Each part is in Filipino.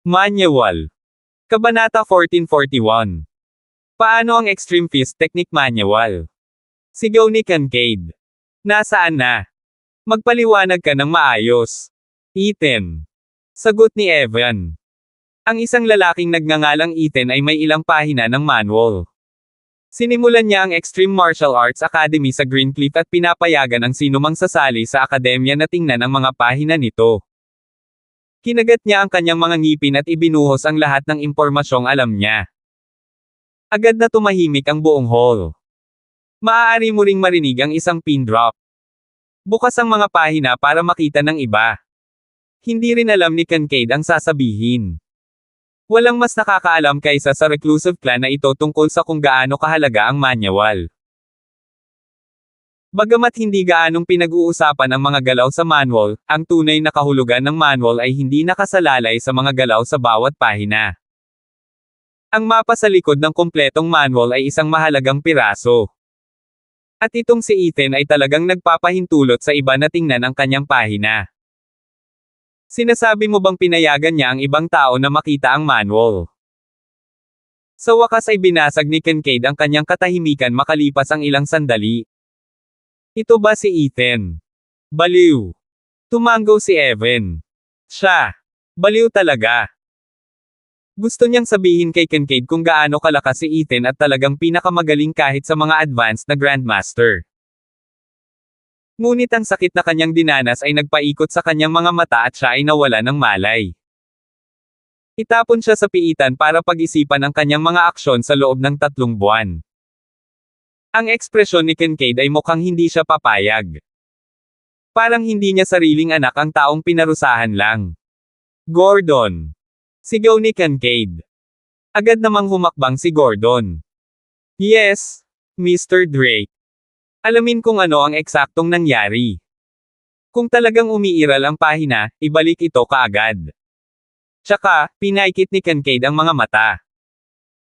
Manual. Kabanata 1441. Paano ang Extreme Fist Technique Manual? Sigaw ni Kincaid. Nasaan na? Magpaliwanag ka ng maayos. Ethan. Sagot ni Evan. Ang isang lalaking nagngangalang Ethan ay may ilang pahina ng manual. Sinimulan niya ang Extreme Martial Arts Academy sa Greencliff at pinapayagan ang sinumang sasali sa akademya na tingnan ang mga pahina nito. Kinagat niya ang kanyang mga ngipin at ibinuhos ang lahat ng impormasyong alam niya. Agad na tumahimik ang buong hall. Maaari mo ring marinig ang isang pin drop. Bukas ang mga pahina para makita ng iba. Hindi rin alam ni Kincaid ang sasabihin. Walang mas nakakaalam kaysa sa reclusive clan na ito tungkol sa kung gaano kahalaga ang manual. Bagamat hindi gaanong pinag-uusapan ang mga galaw sa manual, ang tunay na kahulugan ng manual ay hindi nakasalalay sa mga galaw sa bawat pahina. Ang mapa sa likod ng kumpletong manual ay isang mahalagang piraso. At itong si Ethan ay talagang nagpapahintulot sa iba na tingnan ang kanyang pahina. Sinasabi mo bang pinayagan niya ang ibang tao na makita ang manual? Sa wakas ay binasag ni Kincaid ang kanyang katahimikan makalipas ang ilang sandali. Ito ba si Ethan? Baliw. Tumanggaw si Evan. Siya. Baliw talaga. Gusto niyang sabihin kay Kincaid kung gaano kalakas si Ethan at talagang pinakamagaling kahit sa mga advanced na Grandmaster. Ngunit ang sakit na kanyang dinanas ay nagpaikot sa kanyang mga mata at siya ay nawala ng malay. Itapon siya sa piitan para pag-isipan ang kanyang mga aksyon sa loob ng 3 buwan. Ang ekspresyon ni Kincaid ay mukhang hindi siya papayag. Parang hindi niya sariling anak ang taong pinarusahan lang. Gordon. Sigaw ni Kincaid. Agad namang humakbang si Gordon. Yes, Mr. Drake. Alamin kung ano ang eksaktong nangyari. Kung talagang umiiral ang pahina, ibalik ito kaagad. Tsaka, pinaikit ni Kincaid ang mga mata.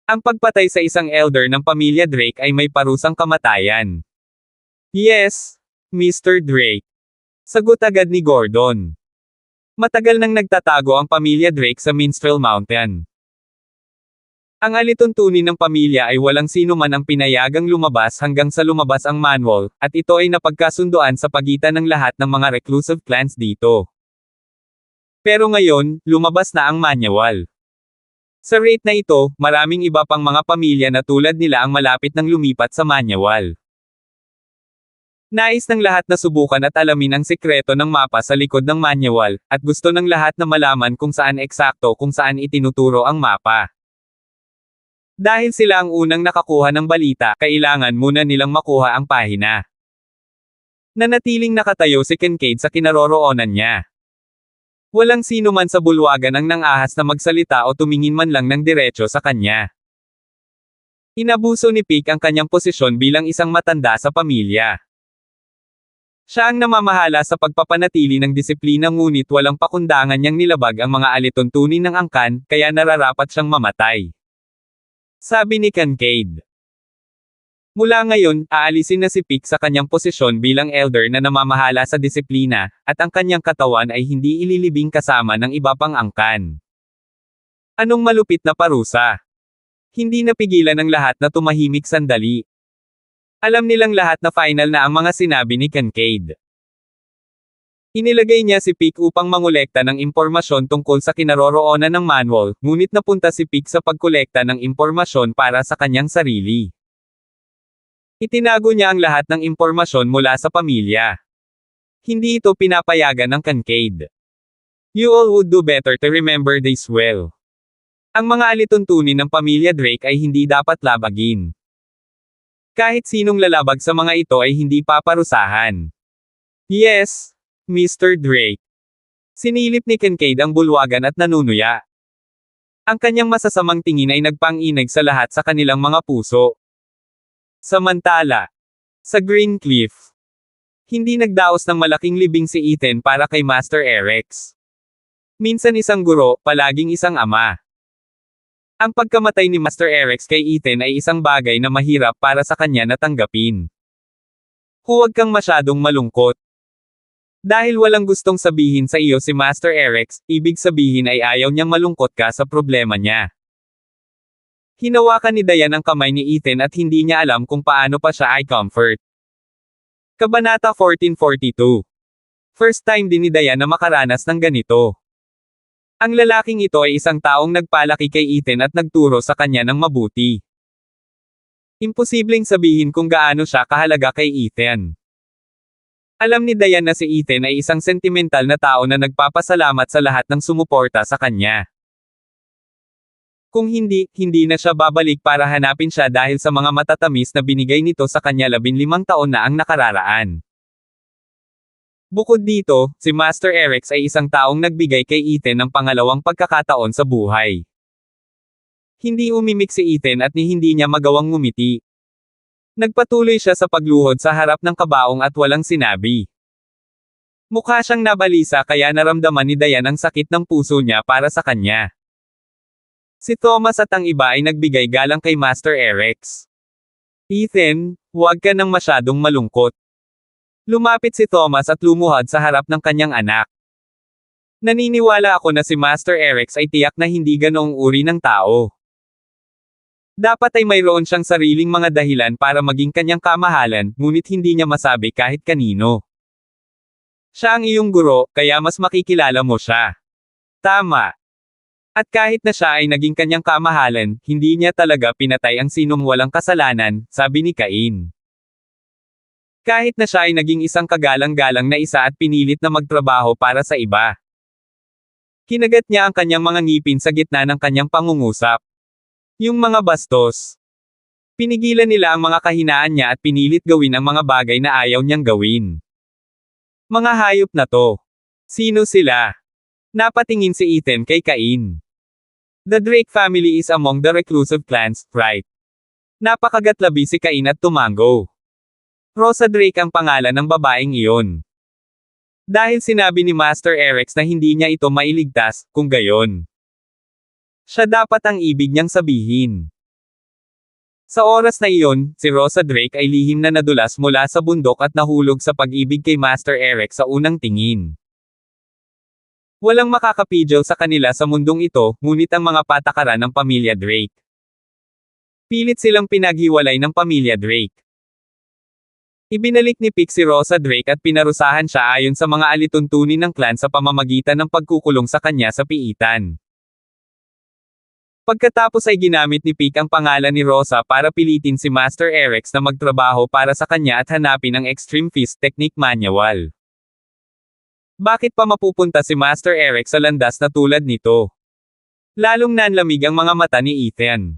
Ang pagpatay sa isang elder ng pamilya Drake ay may parusang kamatayan. Yes, Mr. Drake. Sagot agad ni Gordon. Matagal nang nagtatago ang pamilya Drake sa Minstrel Mountain. Ang alituntunin ng pamilya ay walang sino man ang pinayagang lumabas hanggang sa lumabas ang manual, at ito ay napagkasunduan sa pagitan ng lahat ng mga reclusive clans dito. Pero ngayon, lumabas na ang manual. Sa rate na ito, maraming iba pang mga pamilya na tulad nila ang malapit ng lumipat sa manual. Nais ng lahat na subukan at alamin ang sikreto ng mapa sa likod ng manual, at gusto ng lahat na malaman kung saan eksakto kung saan itinuturo ang mapa. Dahil sila ang unang nakakuha ng balita, kailangan muna nilang makuha ang pahina. Nanatiling nakatayo si Kincaid sa kinaroroonan niya. Walang sino man sa bulwagan ang nang-ahas na magsalita o tumingin man lang ng diretso sa kanya. Inabuso ni Pick ang kanyang posisyon bilang isang matanda sa pamilya. Siya ang namamahala sa pagpapanatili ng disiplina ngunit walang pakundangan niyang nilabag ang mga alituntunin ng angkan, kaya nararapat siyang mamatay. Sabi ni Kincaid. Mula ngayon, aalisin na si Pick sa kanyang posisyon bilang elder na namamahala sa disiplina, at ang kanyang katawan ay hindi ililibing kasama ng iba pang angkan. Anong malupit na parusa? Hindi napigilan ng lahat na tumahimik sandali. Alam nilang lahat na final na ang mga sinabi ni Kincaid. Inilagay niya si Pick upang mangolekta ng impormasyon tungkol sa kinaroroonan ng manual, ngunit napunta si Pick sa pagkolekta ng impormasyon para sa kanyang sarili. Itinago niya ang lahat ng impormasyon mula sa pamilya. Hindi ito pinapayagan ng Kincaid. You all would do better to remember this well. Ang mga alituntunin ng pamilya Drake ay hindi dapat labagin. Kahit sinong lalabag sa mga ito ay hindi paparusahan. Yes, Mr. Drake. Sinilip ni Kincaid ang bulwagan at nanunuya. Ang kanyang masasamang tingin ay nagpang-inig sa lahat sa kanilang mga puso. Samantala, sa Greencliff, hindi nagdaos ng malaking libing si Ethan para kay Master Erex. Minsan isang guro, palaging isang ama. Ang pagkamatay ni Master Erex kay Ethan ay isang bagay na mahirap para sa kanya na tanggapin. Huwag kang masyadong malungkot. Dahil walang gustong sabihin sa iyo si Master Erex, ibig sabihin ay ayaw niyang malungkot ka sa problema niya. Hinawakan ni Dayan ang kamay ni Ethan at hindi niya alam kung paano pa siya i-comfort. Kabanata 1442. First time din ni Dayan na makaranas ng ganito. Ang lalaking ito ay isang taong nagpalaki kay Ethan at nagturo sa kanya ng mabuti. Imposibleng sabihin kung gaano siya kahalaga kay Ethan. Alam ni Dayan na si Ethan ay isang sentimental na tao na nagpapasalamat sa lahat ng sumuporta sa kanya. Kung hindi na siya babalik para hanapin siya dahil sa mga matatamis na binigay nito sa kanya 15 taon na ang nakararaan. Bukod dito, si Master Erex ay isang taong nagbigay kay Ethan ng pangalawang pagkakataon sa buhay. Hindi umimik si Ethan at hindi niya magawang ngumiti. Nagpatuloy siya sa pagluhod sa harap ng kabaong at walang sinabi. Mukha siyang nabalisa kaya naramdaman ni Dayan ang sakit ng puso niya para sa kanya. Si Thomas at ang iba ay nagbigay galang kay Master Erex. Ethan, huwag ka nang masyadong malungkot. Lumapit si Thomas at lumuhad sa harap ng kanyang anak. Naniniwala ako na si Master Erex ay tiyak na hindi ganoong uri ng tao. Dapat ay mayroon siyang sariling mga dahilan para maging kanyang kamahalan, ngunit hindi niya masabi kahit kanino. Siya ang iyong guro, kaya mas makikilala mo siya. Tama. At kahit na siya ay naging kanyang kamahalan, hindi niya talaga pinatay ang sinong walang kasalanan, sabi ni Cain. Kahit na siya ay naging isang kagalang-galang na isa at pinilit na magtrabaho para sa iba. Kinagat niya ang kanyang mga ngipin sa gitna ng kanyang pangungusap. Yung mga bastos. Pinigilan nila ang mga kahinaan niya at pinilit gawin ang mga bagay na ayaw niyang gawin. Mga hayop na to. Sino sila? Napatingin si Ethan kay Cain. The Drake family is among the reclusive clans, right? Napakagatlabi si Cain at tumango. Rosa Drake ang pangalan ng babaeng iyon. Dahil sinabi ni Master Erex na hindi niya ito mailigtas, kung gayon. Siya dapat ang ibig niyang sabihin. Sa oras na iyon, si Rosa Drake ay lihim na nadulas mula sa bundok at nahulog sa pag-ibig kay Master Erex sa unang tingin. Walang makakapigil sa kanila sa mundong ito, ngunit ang mga patakaran ng pamilya Drake. Pilit silang pinaghiwalay ng pamilya Drake. Ibinalik ni Pick si Rosa Drake at pinarusahan siya ayon sa mga alituntunin ng clan sa pamamagitan ng pagkukulong sa kanya sa piitan. Pagkatapos ay ginamit ni Pick ang pangalan ni Rosa para pilitin si Master Erex na magtrabaho para sa kanya at hanapin ang Extreme Fist Technique Manual. Bakit pa mapupunta si Master Erex sa landas na tulad nito? Lalong nanlamig ang mga mata ni Ethan.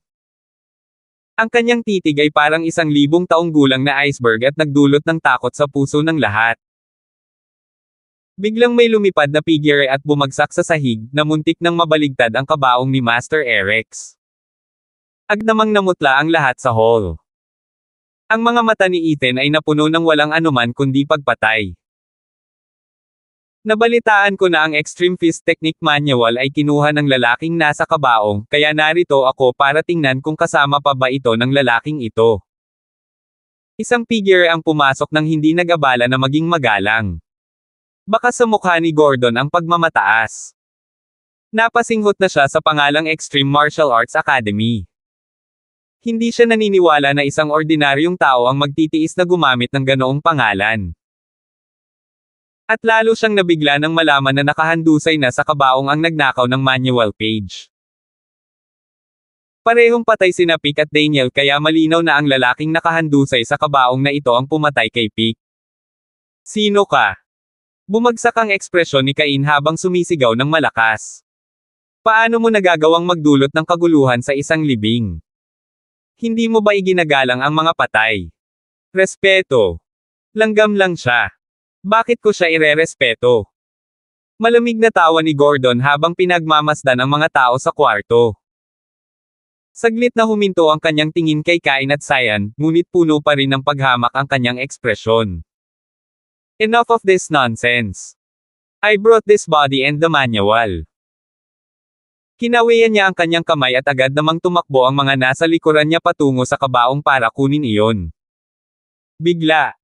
Ang kanyang titig ay parang 1,000 taong gulang na iceberg at nagdulot ng takot sa puso ng lahat. Biglang may lumipad na figure at bumagsak sa sahig, na muntik nang mabaligtad ang kabaong ni Master Erex. Agdamang namutla ang lahat sa hall. Ang mga mata ni Ethan ay napuno ng walang anuman kundi pagpatay. Nabalitaan ko na ang Extreme Fist Technique Manual ay kinuha ng lalaking nasa kabaong, kaya narito ako para tingnan kung kasama pa ba ito ng lalaking ito. Isang figure ang pumasok nang hindi nag-abala na maging magalang. Baka sa mukha ni Gordon ang pagmamataas. Napasinghot na siya sa pangalang Extreme Martial Arts Academy. Hindi siya naniniwala na isang ordinaryong tao ang magtitiis na gumamit ng ganoong pangalan. At lalo siyang nabigla nang malaman na nakahandusay na sa kabaong ang nagnakaw ng manual page. Parehong patay sina Pick at Daniel kaya malinaw na ang lalaking nakahandusay sa kabaong na ito ang pumatay kay Pick. Sino ka? Bumagsak ang ekspresyon ni Cain habang sumisigaw ng malakas. Paano mo nagagawang magdulot ng kaguluhan sa isang libing? Hindi mo ba iginagalang ang mga patay? Respeto. Langgam lang siya. Bakit ko siya irerespeto? Malamig na tawa ni Gordon habang pinagmamasdan ang mga tao sa kwarto. Saglit na huminto ang kanyang tingin kay Cain at Cyan, ngunit puno pa rin ng paghamak ang kanyang ekspresyon. Enough of this nonsense. I brought this body and the manual. Kinawian niya ang kanyang kamay at agad namang tumakbo ang mga nasa likuran niya patungo sa kabaong para kunin iyon. Bigla.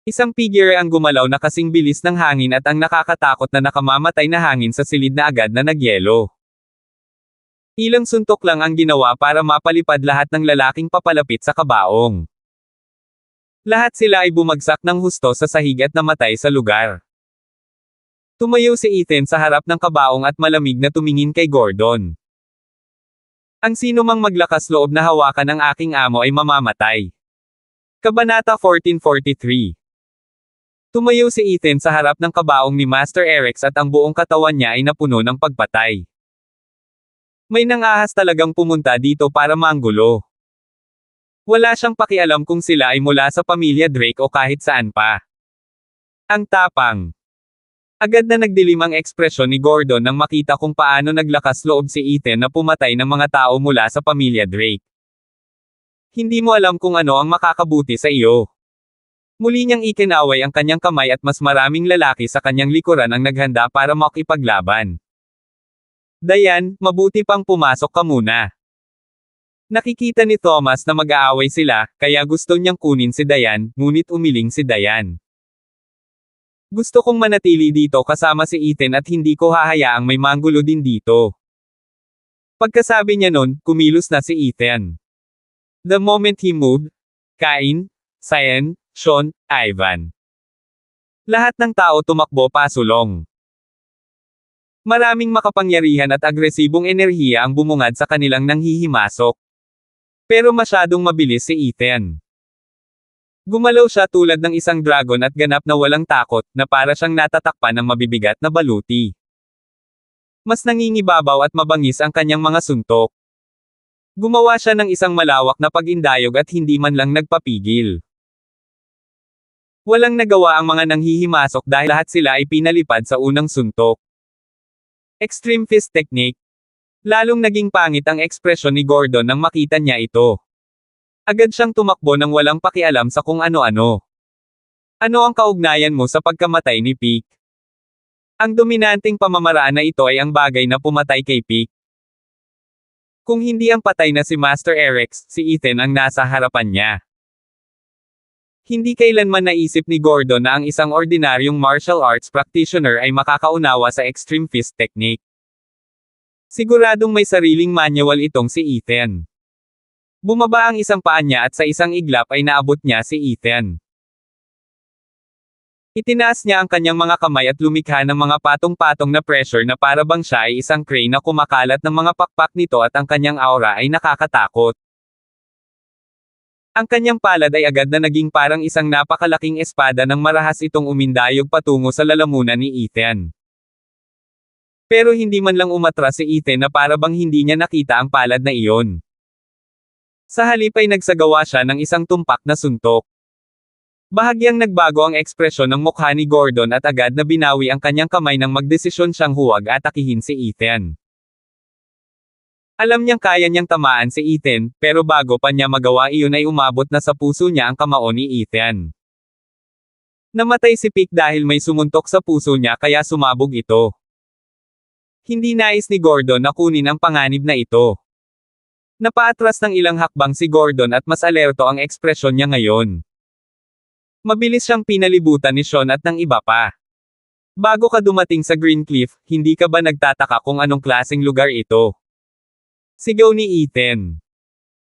Isang figure ang gumalaw na kasing bilis ng hangin at ang nakakatakot na nakamamatay na hangin sa silid na agad na nagyelo. Ilang suntok lang ang ginawa para mapalipad lahat ng lalaking papalapit sa kabaong. Lahat sila ay bumagsak ng husto sa sahig at namatay sa lugar. Tumayo si Ethan sa harap ng kabaong at malamig na tumingin kay Gordon. Ang sino mang maglakas loob na hawakan ng aking amo ay mamamatay. Kabanata 1443. Tumayo si Ethan sa harap ng kabaong ni Master Erex at ang buong katawan niya ay napuno ng pagpatay. May nangahas talagang pumunta dito para manggulo. Wala siyang pakialam kung sila ay mula sa pamilya Drake o kahit saan pa. Ang tapang. Agad na nagdilim ang ekspresyon ni Gordon nang makita kung paano naglakas loob si Ethan na pumatay ng mga tao mula sa pamilya Drake. Hindi mo alam kung ano ang makakabuti sa iyo. Muli niyang ikinaway ang kanyang kamay at mas maraming lalaki sa kanyang likuran ang naghanda para makipaglaban. Dayan, mabuti pang pumasok ka muna. Nakikita ni Thomas na mag-aaway sila, kaya gusto niyang kunin si Dayan, ngunit umiling si Dayan. Gusto kong manatili dito kasama si Ethan at hindi ko hahayaang may manggulo din dito. Pagkasabi niya nun, kumilos na si Ethan. The moment he moved, Cain, Cyan, Sean, Ivan. Lahat ng tao tumakbo pasulong. Maraming makapangyarihan at agresibong enerhiya ang bumungad sa kanilang nanghihimasok. Pero masyadong mabilis si Ethan. Gumalaw siya tulad ng isang dragon at ganap na walang takot, na para siyang natatakpan ng mabibigat na baluti. Mas nangingibabaw at mabangis ang kanyang mga suntok. Gumawa siya ng isang malawak na pag-indayog at hindi man lang nagpapigil. Walang nagawa ang mga nanghihimasok dahil lahat sila ay pinalipad sa unang suntok. Extreme Fist Technique. Lalong naging pangit ang ekspresyon ni Gordon nang makita niya ito. Agad siyang tumakbo nang walang pakialam sa kung ano-ano. Ano ang kaugnayan mo sa pagkamatay ni Peak? Ang dominanteng pamamaraan na ito ay ang bagay na pumatay kay Peak. Kung hindi ang patay na si Master Erex, si Ethan ang nasa harapan niya. Hindi kailanman naisip ni Gordon na ang isang ordinaryong martial arts practitioner ay makakaunawa sa Extreme Fist Technique. Siguradong may sariling manual itong si Ethan. Bumaba ang isang paa niya at sa isang iglap ay naabot niya si Ethan. Itinaas niya ang kanyang mga kamay at lumikha ng mga patong-patong na pressure na para bang siya ay isang crane na kumakalat ng mga pakpak nito at ang kanyang aura ay nakakatakot. Ang kanyang palad ay agad na naging parang isang napakalaking espada nang marahas itong umindayog patungo sa lalamunan ni Ethan. Pero hindi man lang umatras si Ethan na para bang hindi niya nakita ang palad na iyon. Sa halip ay nagsagawa siya ng isang tumpak na suntok. Bahagyang nagbago ang ekspresyon ng mukha ni Gordon at agad na binawi ang kanyang kamay nang magdesisyon siyang huwag atakihin si Ethan. Alam niyang kaya niyang tamaan si Ethan, pero bago pa niya magawa iyon ay umabot na sa puso niya ang kamao ni Ethan. Namatay si Peak dahil may sumuntok sa puso niya kaya sumabog ito. Hindi nais ni Gordon na kunin ang panganib na ito. Napaatras ng ilang hakbang si Gordon at mas alerto ang ekspresyon niya ngayon. Mabilis siyang pinalibutan ni Sean at ng iba pa. Bago ka dumating sa Green Cliff, hindi ka ba nagtataka kung anong klaseng lugar ito? Sigaw ni Ethan.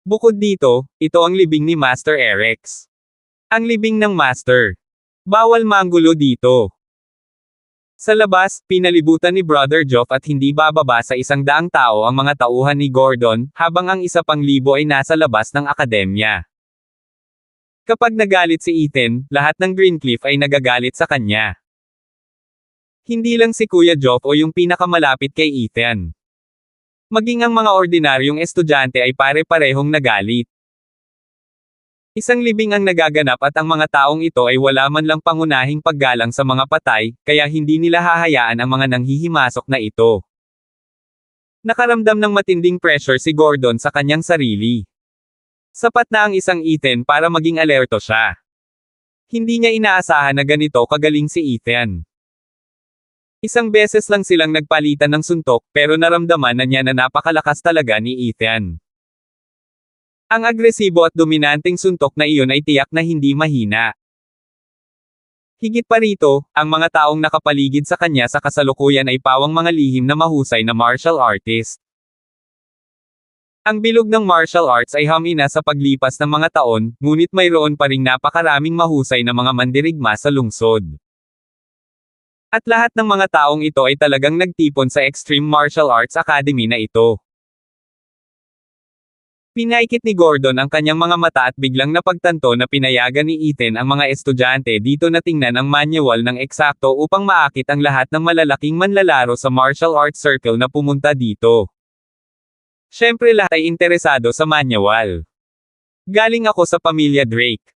Bukod dito, ito ang libing ni Master Erex. Ang libing ng Master. Bawal manggulo dito. Sa labas, pinalibutan ni Brother Geoff at hindi bababa sa 100 tao ang mga tauhan ni Gordon, habang ang 1,000 ay nasa labas ng akademya. Kapag nagalit si Ethan, lahat ng Green Cliff ay nagagalit sa kanya. Hindi lang si Kuya Geoff o yung pinakamalapit kay Ethan. Maging ang mga ordinaryong estudyante ay pare-parehong nagalit. Isang libing ang nagaganap at ang mga taong ito ay wala man lang pangunahing paggalang sa mga patay, kaya hindi nila hahayaan ang mga nanghihimasok na ito. Nakaramdam ng matinding pressure si Gordon sa kanyang sarili. Sapat na ang isang Ethan para maging alerto siya. Hindi niya inaasahan na ganito kagaling si Ethan. Isang beses lang silang nagpalitan ng suntok, pero naramdaman na niya na napakalakas talaga ni Ethan. Ang agresibo at dominanteng suntok na iyon ay tiyak na hindi mahina. Higit pa rito, ang mga taong nakapaligid sa kanya sa kasalukuyan ay pawang mga lihim na mahusay na martial artist. Ang bilog ng martial arts ay humina sa paglipas ng mga taon, ngunit mayroon pa ring napakaraming mahusay na mga mandirigma sa lungsod. At lahat ng mga taong ito ay talagang nagtipon sa Extreme Martial Arts Academy na ito. Pinaikit ni Gordon ang kanyang mga mata at biglang napagtanto na pinayagan ni Ethan ang mga estudyante dito na tingnan ang manual ng eksakto upang maakit ang lahat ng malalaking manlalaro sa martial arts circle na pumunta dito. Siyempre lahat ay interesado sa manual. Galing ako sa pamilya Drake.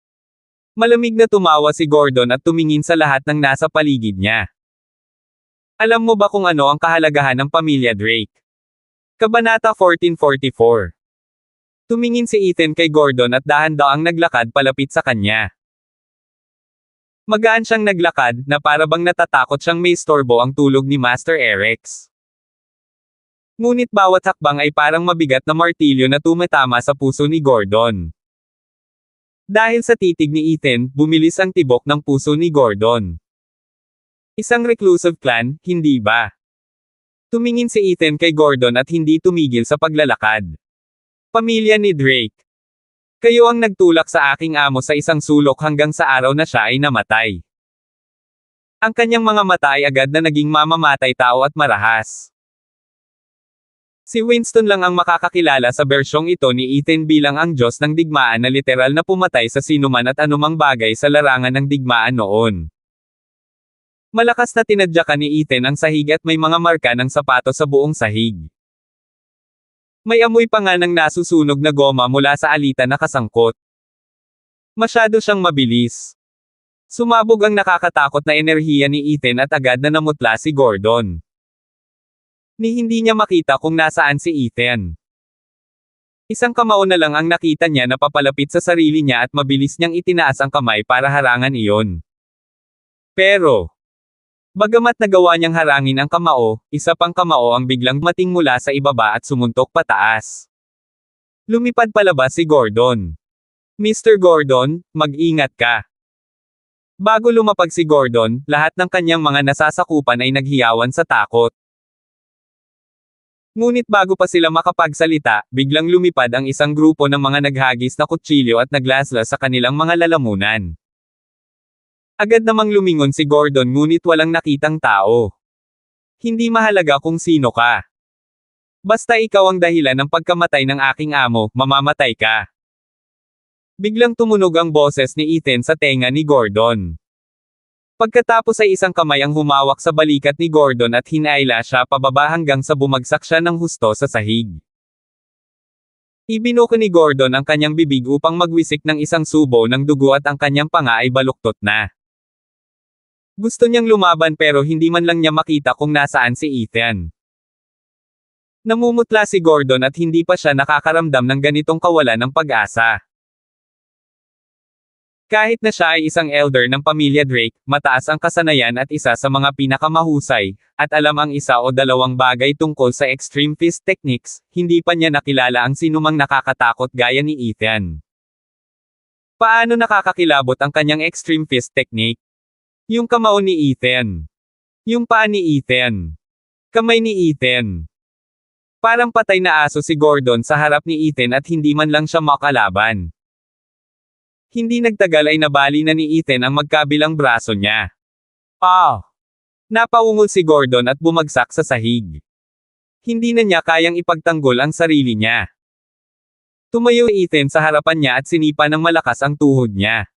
Malamig na tumawa si Gordon at tumingin sa lahat ng nasa paligid niya. Alam mo ba kung ano ang kahalagahan ng pamilya Drake? Kabanata 1444. Tumingin si Ethan kay Gordon at dahan-daang naglakad palapit sa kanya. Magaan siyang naglakad, na para bang natatakot siyang may istorbo ang tulog ni Master Erex. Ngunit bawat hakbang ay parang mabigat na martilyo na tumatama sa puso ni Gordon. Dahil sa titig ni Ethan, bumilis ang tibok ng puso ni Gordon. Isang reclusive clan, hindi ba? Tumingin si Ethan kay Gordon at hindi tumigil sa paglalakad. Pamilya ni Drake. Kayo ang nagtulak sa aking amo sa isang sulok hanggang sa araw na siya ay namatay. Ang kanyang mga mata ay agad na naging mamamatay tao at marahas. Si Winston lang ang makakakilala sa bersyong ito ni Ethan bilang ang Diyos ng digmaan na literal na pumatay sa sinuman at anumang bagay sa larangan ng digmaan noon. Malakas na tinadyakan ni Ethan ang sahig at may mga marka ng sapato sa buong sahig. May amoy pa nga ng nasusunog na goma mula sa alitan na kasangkot. Masyado siyang mabilis. Sumabog ang nakakatakot na enerhiya ni Ethan at agad na namutla si Gordon. Ni hindi niya makita kung nasaan si Ethan. Isang kamao na lang ang nakita niya na papalapit sa sarili niya at mabilis niyang itinaas ang kamay para harangan iyon. Pero, bagamat nagawa niyang harangin ang kamao, isa pang kamao ang biglang mating mula sa ibaba at sumuntok pataas. Lumipad palabas si Gordon. Mr. Gordon, mag-ingat ka. Bago lumapag si Gordon, lahat ng kanyang mga nasasakupan ay naghiyawan sa takot. Ngunit bago pa sila makapagsalita, biglang lumipad ang isang grupo ng mga naghagis na kutsilyo at naglaslas sa kanilang mga lalamunan. Agad namang lumingon si Gordon ngunit walang nakitang tao. Hindi mahalaga kung sino ka. Basta ikaw ang dahilan ng pagkamatay ng aking amo, mamamatay ka. Biglang tumunog ang boses ni Ethan sa tenga ni Gordon. Pagkatapos ay isang kamay ang humawak sa balikat ni Gordon at hinaila siya pababa hanggang sa bumagsak siya ng husto sa sahig. Ibinuko ni Gordon ang kanyang bibig upang magwisik ng isang subo ng dugo at ang kanyang panga ay baluktot na. Gusto niyang lumaban pero hindi man lang niya makita kung nasaan si Ethan. Namumutla si Gordon at hindi pa siya nakakaramdam ng ganitong kawalan ng pag-asa. Kahit na siya ay isang elder ng pamilya Drake, mataas ang kasanayan at isa sa mga pinakamahusay, at alam ang isa o dalawang bagay tungkol sa extreme fist techniques, hindi pa niya nakilala ang sinumang nakakatakot gaya ni Ethan. Paano nakakakilabot ang kanyang extreme fist technique? Yung kamao ni Ethan. Yung paa ni Ethan. Kamay ni Ethan. Parang patay na aso si Gordon sa harap ni Ethan at hindi man lang siya makalaban. Hindi nagtagal ay nabali na ni Ethan ang magkabilang braso niya. Napaungol si Gordon at bumagsak sa sahig. Hindi na niya kayang ipagtanggol ang sarili niya. Tumayo si Ethan sa harapan niya at sinipa ng malakas ang tuhod niya.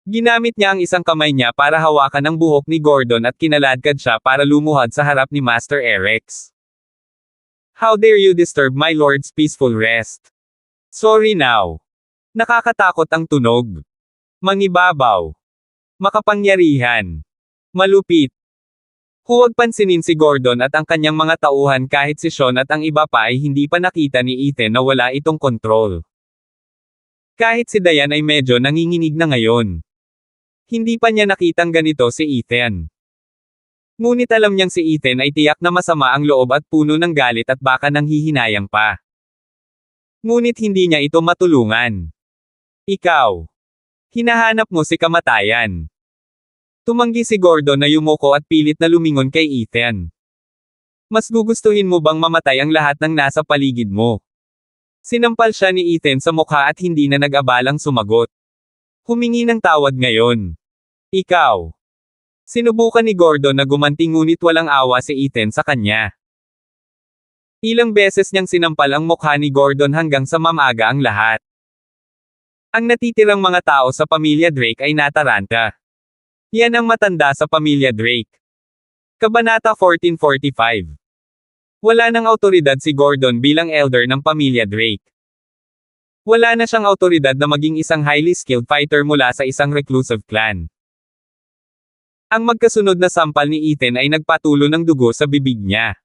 Ginamit niya ang isang kamay niya para hawakan ang buhok ni Gordon at kinaladkad siya para lumuhad sa harap ni Master Erex. How dare you disturb my lord's peaceful rest? Sorry now. Nakakatakot ang tunog. Mangibabaw. Makapangyarihan. Malupit. Huwag pansinin si Gordon at ang kanyang mga tauhan kahit si Sean at ang iba pa ay hindi pa nakita ni Ethan na wala itong kontrol. Kahit si Diane ay medyo nanginginig na ngayon. Hindi pa niya nakitang ganito si Ethan. Ngunit alam niyang si Ethan ay tiyak na masama ang loob at puno ng galit at baka nanghihinayang pa. Ngunit hindi niya ito matulungan. Ikaw. Hinahanap mo si kamatayan. Tumanggi si Gordon na yumuko at pilit na lumingon kay Ethan. Mas gugustuhin mo bang mamatay ang lahat ng nasa paligid mo? Sinampal siya ni Ethan sa mukha at hindi na nag-abalang sumagot. Humingi ng tawad ngayon. Ikaw. Sinubukan ni Gordon na gumanti ngunit walang awa si Ethan sa kanya. Ilang beses niyang sinampal ang mukha ni Gordon hanggang sa mamaga ang lahat. Ang natitirang mga tao sa pamilya Drake ay nataranta. Yan ang matanda sa pamilya Drake. Kabanata 1445. Wala nang awtoridad si Gordon bilang elder ng pamilya Drake. Wala na siyang awtoridad na maging isang highly skilled fighter mula sa isang reclusive clan. Ang magkasunod na sampal ni Ethan ay nagpatulo ng dugo sa bibig niya.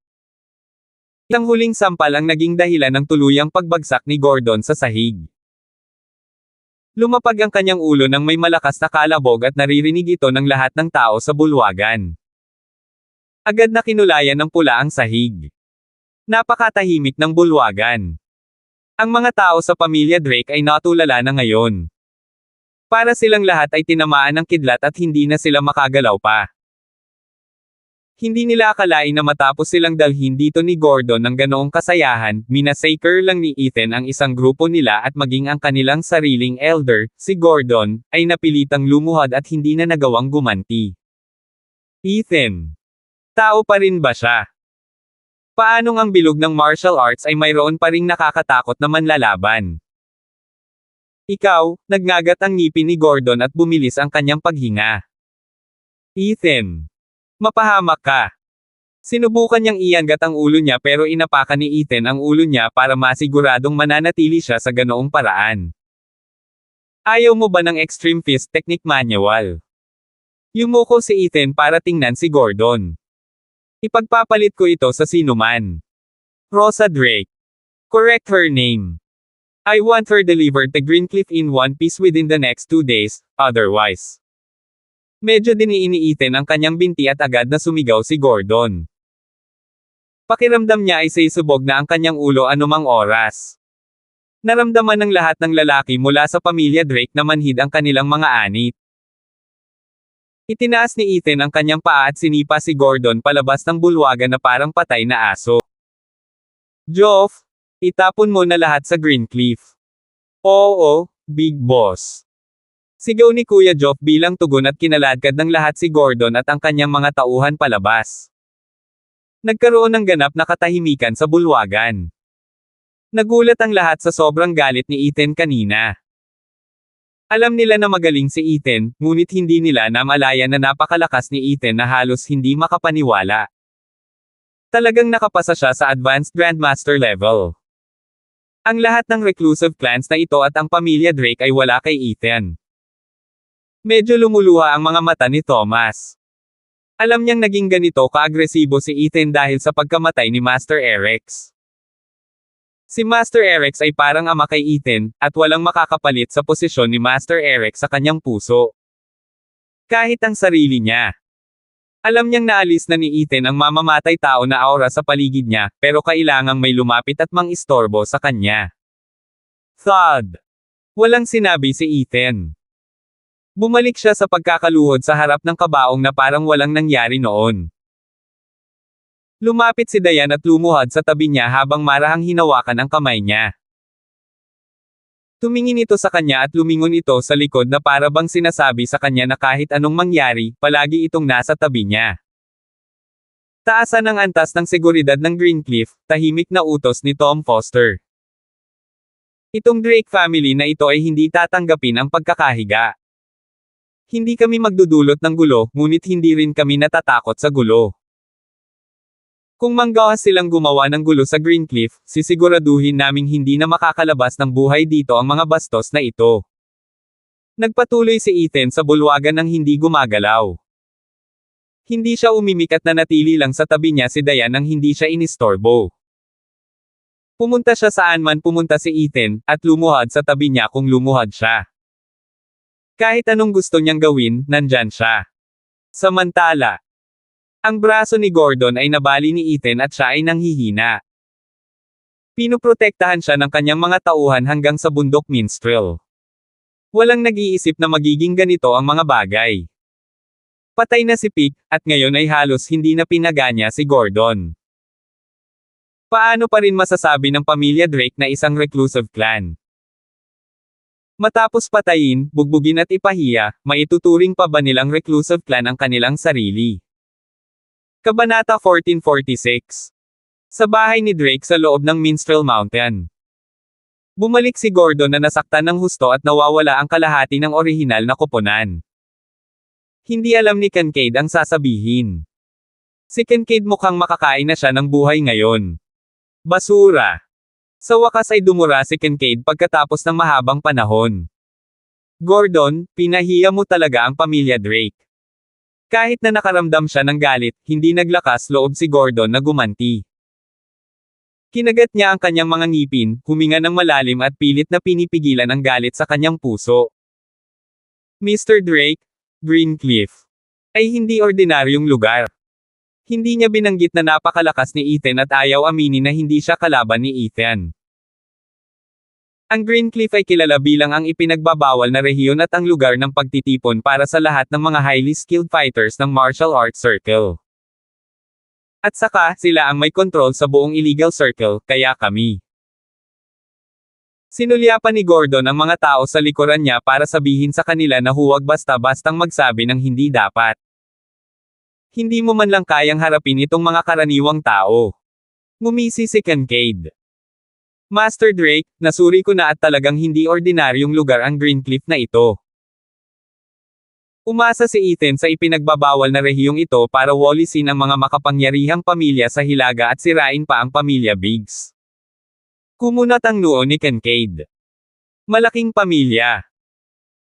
Ang huling sampal ang naging dahilan ng tuluyang pagbagsak ni Gordon sa sahig. Lumapag ang kanyang ulo nang may malakas na kalabog at naririnig ito ng lahat ng tao sa bulwagan. Agad na kinulayan ng pula ang sahig. Napakatahimik ng bulwagan. Ang mga tao sa pamilya Drake ay natulala na ngayon. Para silang lahat ay tinamaan ng kidlat at hindi na sila makagalaw pa. Hindi nila akalain na matapos silang dalhin dito ni Gordon ng ganoong kasayahan, minasacre lang ni Ethan ang isang grupo nila at maging ang kanilang sariling elder, si Gordon, ay napilitang lumuhad at hindi na nagawang gumanti. Ethan. Tao pa rin ba siya? Paanong ang bilog ng martial arts ay mayroon pa ring nakakatakot na manlalaban? Ikaw, nagngagat ang ngipin ni Gordon at bumilis ang kanyang paghinga. Ethan. Mapahamak ka. Sinubukan niyang iangat ang ulo niya pero inapakan ni Ethan ang ulo niya para masiguradong mananatili siya sa ganoong paraan. Ayaw mo ba ng Extreme Fist Technique Manual? Yumuko si Ethan para tingnan si Gordon. Ipagpapalit ko ito sa sinuman. Rosa Drake. Correct her name. I want her delivered to Greencliff in one piece within the next 2 days, otherwise. Medyo diniin ni Ethan ang kanyang binti at agad na sumigaw si Gordon. Pakiramdam niya ay sisubog na ang kanyang ulo anumang oras. Naramdaman ng lahat ng lalaki mula sa pamilya Drake na manhid ang kanilang mga anit. Itinaas ni Ethan ang kanyang paa at sinipa si Gordon palabas ng bulwagan na parang patay na aso. Joff, itapon mo na lahat sa Greencliff. Oo, Big Boss. Sigaw ni Kuya Joff bilang tugon at kinaladkad ng lahat si Gordon at ang kanyang mga tauhan palabas. Nagkaroon ng ganap na katahimikan sa bulwagan. Nagulat ang lahat sa sobrang galit ni Ethan kanina. Alam nila na magaling si Ethan, ngunit hindi nila namalayan na napakalakas ni Ethan na halos hindi makapaniwala. Talagang nakapasa siya sa Advanced Grandmaster level. Ang lahat ng reclusive clans na ito at ang pamilya Drake ay wala kay Ethan. Medyo lumuluha ang mga mata ni Thomas. Alam niyang naging ganito ka-agresibo si Ethan dahil sa pagkamatay ni Master Erex. Si Master Erex ay parang ama kay Ethan, at walang makakapalit sa posisyon ni Master Erex sa kanyang puso. Kahit ang sarili niya. Alam niyang naalis na ni Ethan ang mamamatay tao na aura sa paligid niya, pero kailangang may lumapit at mang-istorbo sa kanya. Thud. Walang sinabi si Ethan. Bumalik siya sa pagkakaluhod sa harap ng kabaong na parang walang nangyari noon. Lumapit si Dayan at lumuhad sa tabi niya habang marahang hinawakan ang kamay niya. Tumingin ito sa kanya at lumingon ito sa likod na para bang sinasabi sa kanya na kahit anong mangyari, palagi itong nasa tabi niya. Taasan ang antas ng seguridad ng Greencliff, tahimik na utos ni Tom Foster. Itong Drake family na ito ay hindi tatanggapin ang pagkakahiga. Hindi kami magdudulot ng gulo, ngunit hindi rin kami natatakot sa gulo. Kung manggahas silang gumawa ng gulo sa Greencliff, sisiguraduhin naming hindi na makakalabas ng buhay dito ang mga bastos na ito. Nagpatuloy si Ethan sa bulwagan ng hindi gumagalaw. Hindi siya umimik at nanatili lang sa tabi niya si Dayan nang hindi siya inistorbo. Pumunta siya saan man pumunta si Ethan, at lumuhad sa tabi niya kung lumuhad siya. Kahit anong gusto niyang gawin, nandyan siya. Samantala, ang braso ni Gordon ay nabali ni Ethan at siya ay nanghihina. Pinoprotektahan siya ng kanyang mga tauhan hanggang sa bundok Minstrel. Walang nag-iisip na magiging ganito ang mga bagay. Patay na si Pick, at ngayon ay halos hindi na pinaganya si Gordon. Paano pa rin masasabi ng pamilya Drake na isang reclusive clan? Matapos patayin, bugbugin at ipahiya, maituturing pa ba nilang reclusive clan ang kanilang sarili? Kabanata 1446. Sa bahay ni Drake sa loob ng Minstrel Mountain. Bumalik si Gordon na nasaktan ng husto at nawawala ang kalahati ng orihinal na koponan. Hindi alam ni Kincaid ang sasabihin. Si Kincaid mukhang makakain na siya ng buhay ngayon. Basura. Sa wakas ay dumura si Kincaid pagkatapos ng mahabang panahon. Gordon, pinahiya mo talaga ang pamilya Drake. Kahit na nakaramdam siya ng galit, hindi naglakas loob si Gordon na gumanti. Kinagat niya ang kanyang mga ngipin, huminga ng malalim at pilit na pinipigilan ang galit sa kanyang puso. Mr. Drake, Greencliff. Ay hindi ordinaryong lugar. Hindi niya binanggit na napakalakas ni Ethan at ayaw aminin na hindi siya kalaban ni Ethan. Ang Greencliff ay kilala bilang ang ipinagbabawal na rehiyon at ang lugar ng pagtitipon para sa lahat ng mga highly skilled fighters ng martial arts circle. At saka, sila ang may kontrol sa buong illegal circle, kaya kami. Sinulyapan ni Gordon ang mga tao sa likuran niya para sabihin sa kanila na huwag basta-bastang magsabi ng hindi dapat. Hindi mo man lang kayang harapin itong mga karaniwang tao. Ngumisi si Kincaid. Master Drake, nasuri ko na at talagang hindi ordinaryong lugar ang Greencliff na ito. Umasa si Ethan sa ipinagbabawal na rehiyong ito para walisin ang mga makapangyarihang pamilya sa Hilaga at sirain pa ang pamilya Biggs. Kumunat ang noo ni Kincaid. Malaking pamilya.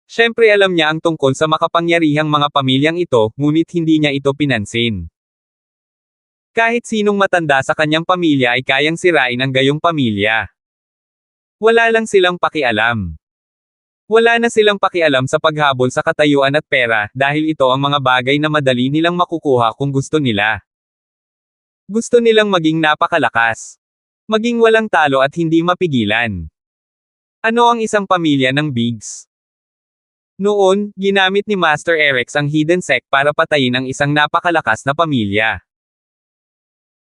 Siyempre alam niya ang tungkol sa makapangyarihang mga pamilyang ito, ngunit hindi niya ito pinansin. Kahit sinong matanda sa kanyang pamilya ay kayang sirain ang gayong pamilya. Wala lang silang pakialam. Wala na silang pakialam sa paghabol sa katayuan at pera, dahil ito ang mga bagay na madali nilang makukuha kung gusto nila. Gusto nilang maging napakalakas. Maging walang talo at hindi mapigilan. Ano ang isang pamilya ng Biggs? Noon, ginamit ni Master Erex ang Hidden Sect para patayin ang isang napakalakas na pamilya.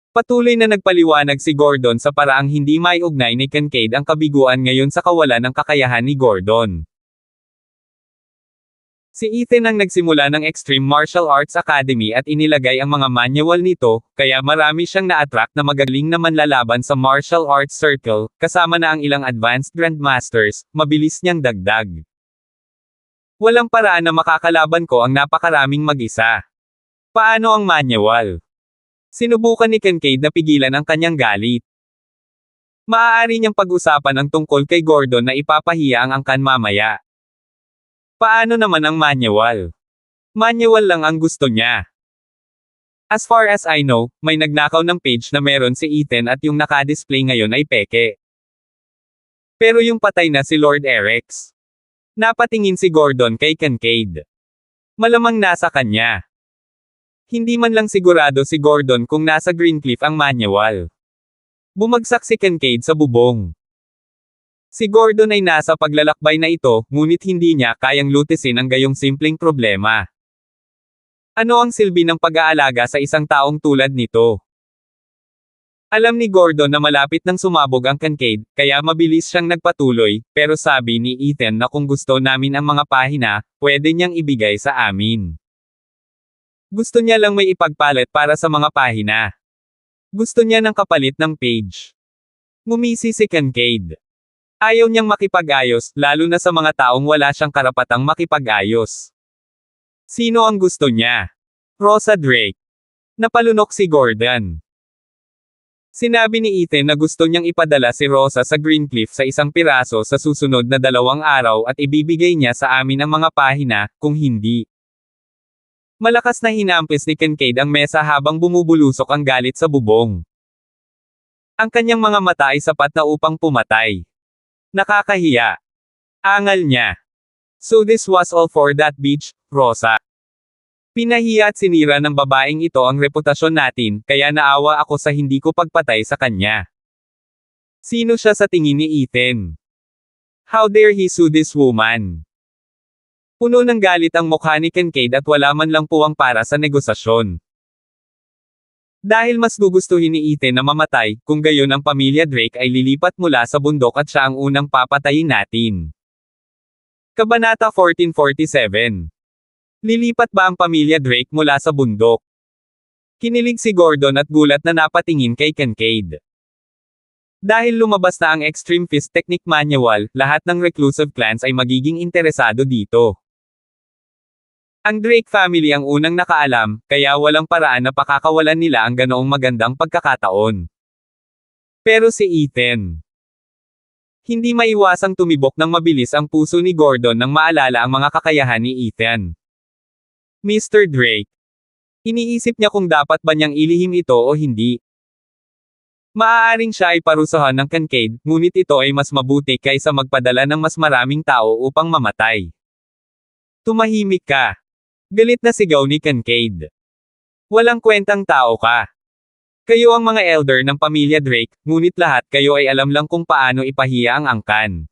Patuloy na nagpaliwanag si Gordon sa paraang hindi maiugnay ni Kincaid ang kabiguan ngayon sa kawalan ng kakayahan ni Gordon. Si Ethan ang nagsimula ng Extreme Martial Arts Academy at inilagay ang mga manual nito, kaya marami siyang na-attract na magagaling na manlalaban sa martial arts circle, kasama na ang ilang advanced grandmasters, mabilis niyang dagdag. Walang paraan na makakalaban ko ang napakaraming mag-isa. Paano ang manual? Sinubukan ni Kincaid na pigilan ang kanyang galit. Maaari niyang pag-usapan ang tungkol kay Gordon na ipapahiya ang angkan mamaya. Paano naman ang manual? Manual lang ang gusto niya. As far as I know, may nagnakaw ng page na meron si Ethan at yung naka-display ngayon ay peke. Pero yung patay na si Lord Erex. Napatingin si Gordon kay Kincaid. Malamang nasa kanya. Hindi man lang sigurado si Gordon kung nasa Greencliff ang manual. Bumagsak si Kincaid sa bubong. Si Gordon ay nasa paglalakbay na ito, ngunit hindi niya kayang lutisin ang gayong simpleng problema. Ano ang silbi ng pag-aalaga sa isang taong tulad nito? Alam ni Gordon na malapit nang sumabog ang Kincaid, kaya mabilis siyang nagpatuloy, pero sabi ni Ethan na kung gusto namin ang mga pahina, pwede niyang ibigay sa amin. Gusto niya lang may ipagpalit para sa mga pahina. Gusto niya ng kapalit ng page. Ngumisi si Kincaid. Ayaw niyang makipag-ayos, lalo na sa mga taong wala siyang karapatang makipag-ayos. Sino ang gusto niya? Rosa Drake. Napalunok si Gordon. Sinabi ni Ethan na gusto niyang ipadala si Rosa sa Greencliff sa isang piraso sa susunod na 2 araw at ibibigay niya sa amin ang mga pahina, kung hindi. Malakas na hinampis ni Kincaid ang mesa habang bumubulusok ang galit sa bubong. Ang kanyang mga mata ay sapat na upang pumatay. Nakakahiya. Angal niya. So this was all for that bitch, Rosa. Pinahiya at sinira ng babaeng ito ang reputasyon natin, kaya naawa ako sa hindi ko pagpatay sa kanya. Sino siya sa tingin ni Ethan? How dare he sue this woman? Puno ng galit ang mukha ni Kincaid at wala man lang puwang para sa negosasyon. Dahil mas gugustuhin ni Ethan na mamatay, kung gayon ang pamilya Drake ay lilipat mula sa bundok at siya ang unang papatayin natin. Kabanata 1447. Lilipat ba ang pamilya Drake mula sa bundok? Kinilig si Gordon at gulat na napatingin kay Kincaid. Dahil lumabas na ang Extreme Fist Technique Manual, lahat ng reclusive clans ay magiging interesado dito. Ang Drake family ang unang nakaalam, kaya walang paraan na pakakawalan nila ang ganoong magandang pagkakataon. Pero si Ethan. Hindi maiwasang tumibok ng mabilis ang puso ni Gordon nang maalala ang mga kakayahan ni Ethan. Mr. Drake. Iniisip niya kung dapat ba niyang ilihim ito o hindi. Maaaring siya ay parusahan ng Kincaid, ngunit ito ay mas mabuti kaysa magpadala ng mas maraming tao upang mamatay. Tumahimik ka. Galit na sigaw ni Kincaid. Walang kwentang tao ka. Kayo ang mga elder ng pamilya Drake, ngunit lahat kayo ay alam lang kung paano ipahiya ang angkan.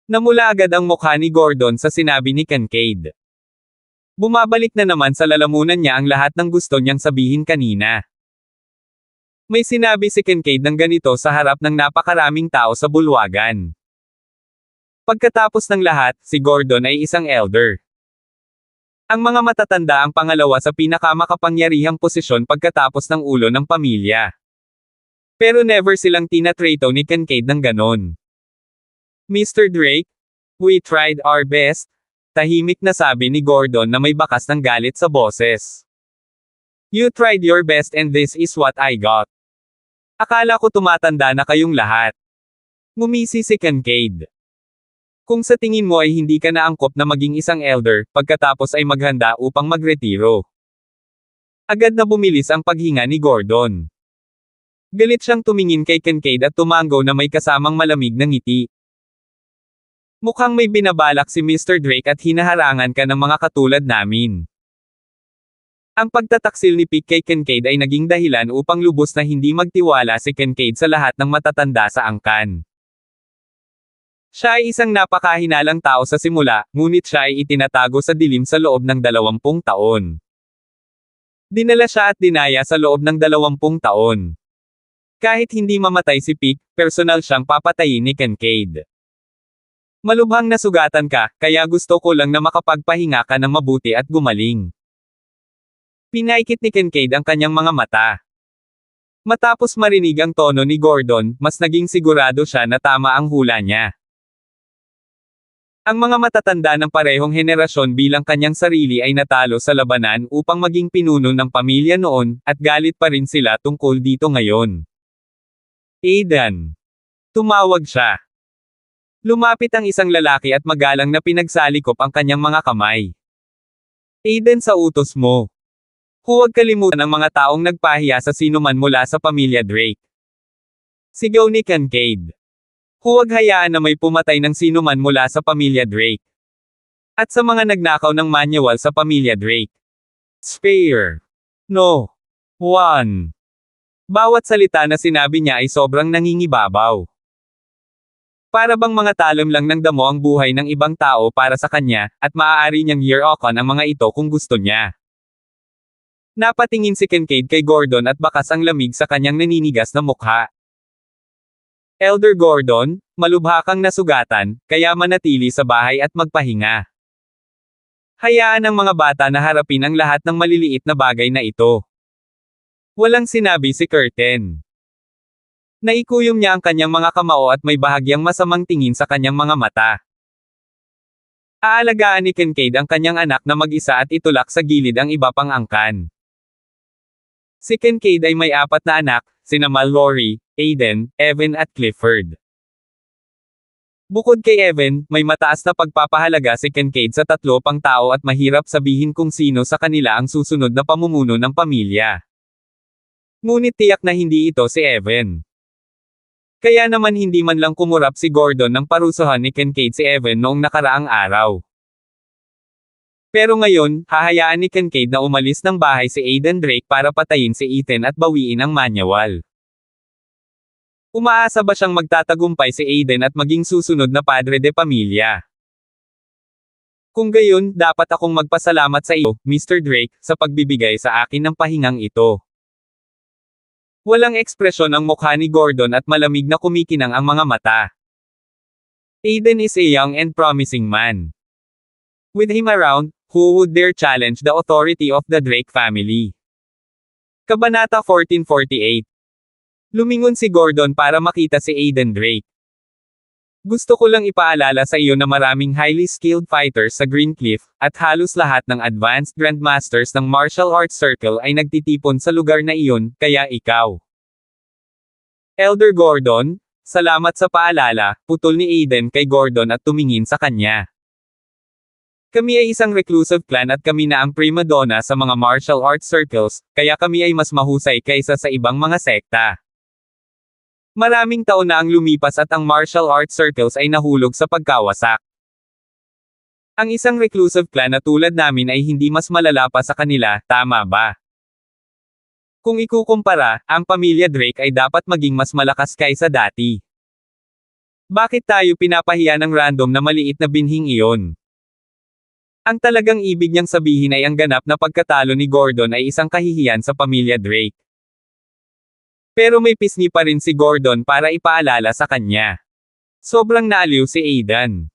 Namula agad ang mukha ni Gordon sa sinabi ni Kincaid. Bumabalik na naman sa lalamunan niya ang lahat ng gusto niyang sabihin kanina. May sinabi si Kincaid ng ganito sa harap ng napakaraming tao sa bulwagan. Pagkatapos ng lahat, si Gordon ay isang elder. Ang mga matatanda ang pangalawa sa pinakamakapangyarihang posisyon pagkatapos ng ulo ng pamilya. Pero never silang tinatrato ni Kincaid ng ganon. Mr. Drake? We tried our best. Tahimik na sabi ni Gordon na may bakas ng galit sa boses. You tried your best and this is what I got. Akala ko tumatanda na kayong lahat. Ngumisi si Kincaid. Kung sa tingin mo ay hindi ka naangkop na maging isang elder, pagkatapos ay maghanda upang magretiro. Agad na bumilis ang paghinga ni Gordon. Galit siyang tumingin kay Kincaid at tumanggo na may kasamang malamig na ngiti. Mukhang may binabalak si Mr. Drake at hinaharangan ka ng mga katulad namin. Ang pagtataksil ni Pick kay Kincaid ay naging dahilan upang lubos na hindi magtiwala si Kincaid sa lahat ng matatanda sa angkan. Siya ay isang napakahinalang tao sa simula, ngunit siya ay itinatago sa dilim sa loob ng 20 taon. Dinala siya at dinaya sa loob ng 20 taon. Kahit hindi mamatay si Pick, personal siyang papatayin ni Kincaid. Malubhang nasugatan ka, kaya gusto ko lang na makapagpahinga ka ng mabuti at gumaling. Pinaikit ni Kincaid ang kanyang mga mata. Matapos marinig ang tono ni Gordon, mas naging sigurado siya na tama ang hula niya. Ang mga matatanda ng parehong henerasyon bilang kanyang sarili ay natalo sa labanan upang maging pinuno ng pamilya noon, at galit pa rin sila tungkol dito ngayon. Aidan. Tumawag siya. Lumapit ang isang lalaki at magalang na pinagsalikop ang kanyang mga kamay. Aidan, sa utos mo. Huwag kalimutan ang mga taong nagpahiya sa sinuman mula sa pamilya Drake. Sigaw ni Kincaid. Huwag hayaan na may pumatay ng sinuman mula sa pamilya Drake. At sa mga nagnakaw ng manual sa pamilya Drake. Spare. No. 1. Bawat salita na sinabi niya ay sobrang nangingibabaw. Para bang mga talom lang ng damo ang buhay ng ibang tao para sa kanya, at maaari niyang year-okan ang mga ito kung gusto niya. Napatingin si Kincaid kay Gordon at bakas ang lamig sa kanyang naninigas na mukha. Elder Gordon, malubha kang nasugatan, kaya manatili sa bahay at magpahinga. Hayaan ang mga bata na harapin ang lahat ng maliliit na bagay na ito. Walang sinabi si Curtin. Naikuyom niya ang kanyang mga kamao at may bahagyang masamang tingin sa kanyang mga mata. Aalagaan ni Kincaid ang kanyang anak na mag-isa at itulak sa gilid ang iba pang angkan. Si Kincaid ay may 4 na anak, sina Mallory, Aidan, Evan at Clifford. Bukod kay Evan, may mataas na pagpapahalaga si Kincaid sa 3 pang tao at mahirap sabihin kung sino sa kanila ang susunod na pamumuno ng pamilya. Ngunit tiyak na hindi ito si Evan. Kaya naman hindi man lang kumurap si Gordon nang parusahan ni Kincaid si Evan noong nakaraang araw. Pero ngayon, hahayaan ni Kincaid na umalis ng bahay si Aidan Drake para patayin si Ethan at bawiin ang manual. Umaasa ba siyang magtatagumpay si Aidan at maging susunod na padre de pamilya? Kung gayon, dapat akong magpasalamat sa iyo, Mr. Drake, sa pagbibigay sa akin ng pahingang ito. Walang ekspresyon ang mukha ni Gordon at malamig na kumikinang ang mga mata. Aiden is a young and promising man. With him around, who would dare challenge the authority of the Drake family? Kabanata 1448. Lumingon si Gordon para makita si Aiden Drake. Gusto ko lang ipaalala sa iyo na maraming highly skilled fighters sa Greencliff, at halos lahat ng advanced grandmasters ng martial arts circle ay nagtitipon sa lugar na iyon, kaya ikaw. Elder Gordon, salamat sa paalala, putol ni Aiden kay Gordon at tumingin sa kanya. Kami ay isang reclusive clan at kami na ang prima donna sa mga martial arts circles, kaya kami ay mas mahusay kaysa sa ibang mga sekta. Maraming taon na ang lumipas at ang martial arts circles ay nahulog sa pagkawasak. Ang isang reclusive clan na tulad namin ay hindi mas malala pa sa kanila, tama ba? Kung ikukumpara, ang pamilya Drake ay dapat maging mas malakas kaysa dati. Bakit tayo pinapahiya ng random na maliit na binhing iyon? Ang talagang ibig niyang sabihin ay ang ganap na pagkatalo ni Gordon ay isang kahihiyan sa pamilya Drake. Pero may pisngi pa rin si Gordon para ipaalala sa kanya. Sobrang naaliw si Aiden.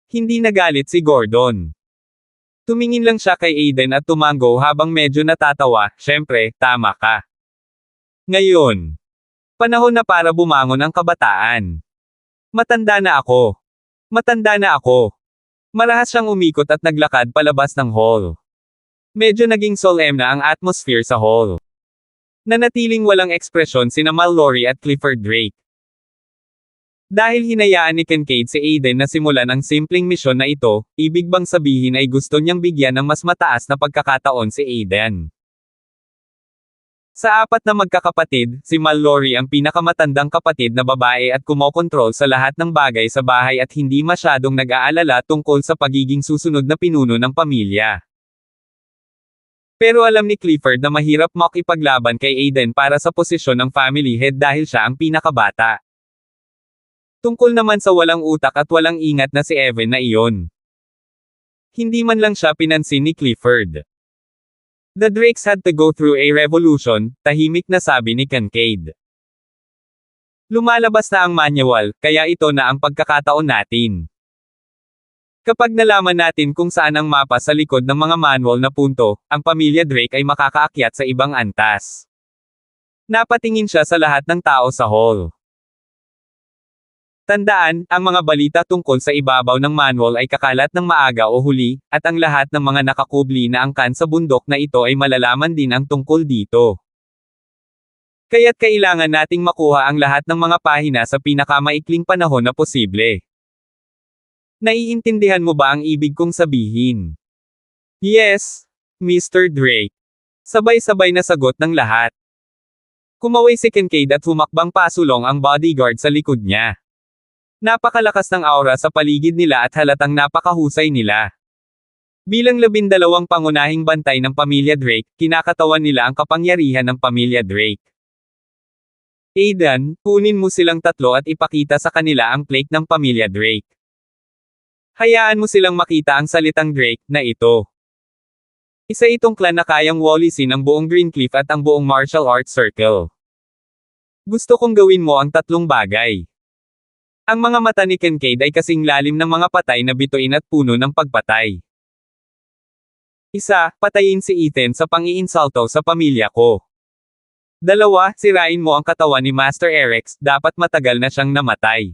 Hindi nagalit si Gordon. Tumingin lang siya kay Aiden at tumango habang medyo natatawa, syempre, tama ka. Ngayon. Panahon na para bumangon ang kabataan. Matanda na ako. Matanda na ako. Marahas siyang umikot at naglakad palabas ng hall. Medyo naging solemn na ang atmosphere sa hall. Nanatiling walang ekspresyon sina Mallory at Clifford Drake. Dahil hinayaan ni Kincaid si Aiden na simulan ang simpleng misyon na ito, ibig bang sabihin ay gusto niyang bigyan ng mas mataas na pagkakataon si Aiden. Sa apat na magkakapatid, si Mallory ang pinakamatandang kapatid na babae at kumokontrol sa lahat ng bagay sa bahay at hindi masyadong nag-aalala tungkol sa pagiging susunod na pinuno ng pamilya. Pero alam ni Clifford na mahirap makipaglaban kay Aiden para sa posisyon ng family head dahil siya ang pinakabata. Tungkol naman sa walang utak at walang ingat na si Evan na iyon. Hindi man lang siya pinansin ni Clifford. The Drakes had to go through a revolution, tahimik na sabi ni Kincaid. Lumalabas na ang manual, kaya ito na ang pagkakataon natin. Kapag nalaman natin kung saan ang mapa sa likod ng mga manual na punto, ang pamilya Drake ay makakaakyat sa ibang antas. Napatingin siya sa lahat ng tao sa hall. Tandaan, ang mga balita tungkol sa ibabaw ng manual ay kakalat ng maaga o huli, at ang lahat ng mga nakakubli na angkan sa bundok na ito ay malalaman din ang tungkol dito. Kaya't kailangan nating makuha ang lahat ng mga pahina sa pinakamaikling panahon na posible. Naiintindihan mo ba ang ibig kong sabihin? Yes, Mr. Drake. Sabay-sabay na sagot ng lahat. Kumaway si Kincaid at humakbang pasulong ang bodyguard sa likod niya. Napakalakas ng aura sa paligid nila at halatang napakahusay nila. Bilang 12 pangunahing bantay ng pamilya Drake, kinakatawan nila ang kapangyarihan ng pamilya Drake. Aiden, kunin mo silang tatlo at ipakita sa kanila ang plaque ng pamilya Drake. Hayaan mo silang makita ang salitang Drake na ito. Isa itong clan na kayang walisin ang buong Greencliff at ang buong martial arts circle. Gusto kong gawin mo ang tatlong bagay. Ang mga mata ni Kincaid ay kasing lalim ng mga patay na bituin at puno ng pagpatay. Isa, patayin si Ethan sa pang-iinsulto sa pamilya ko. 2, sirain mo ang katawan ni Master Erex, dapat matagal na siyang namatay.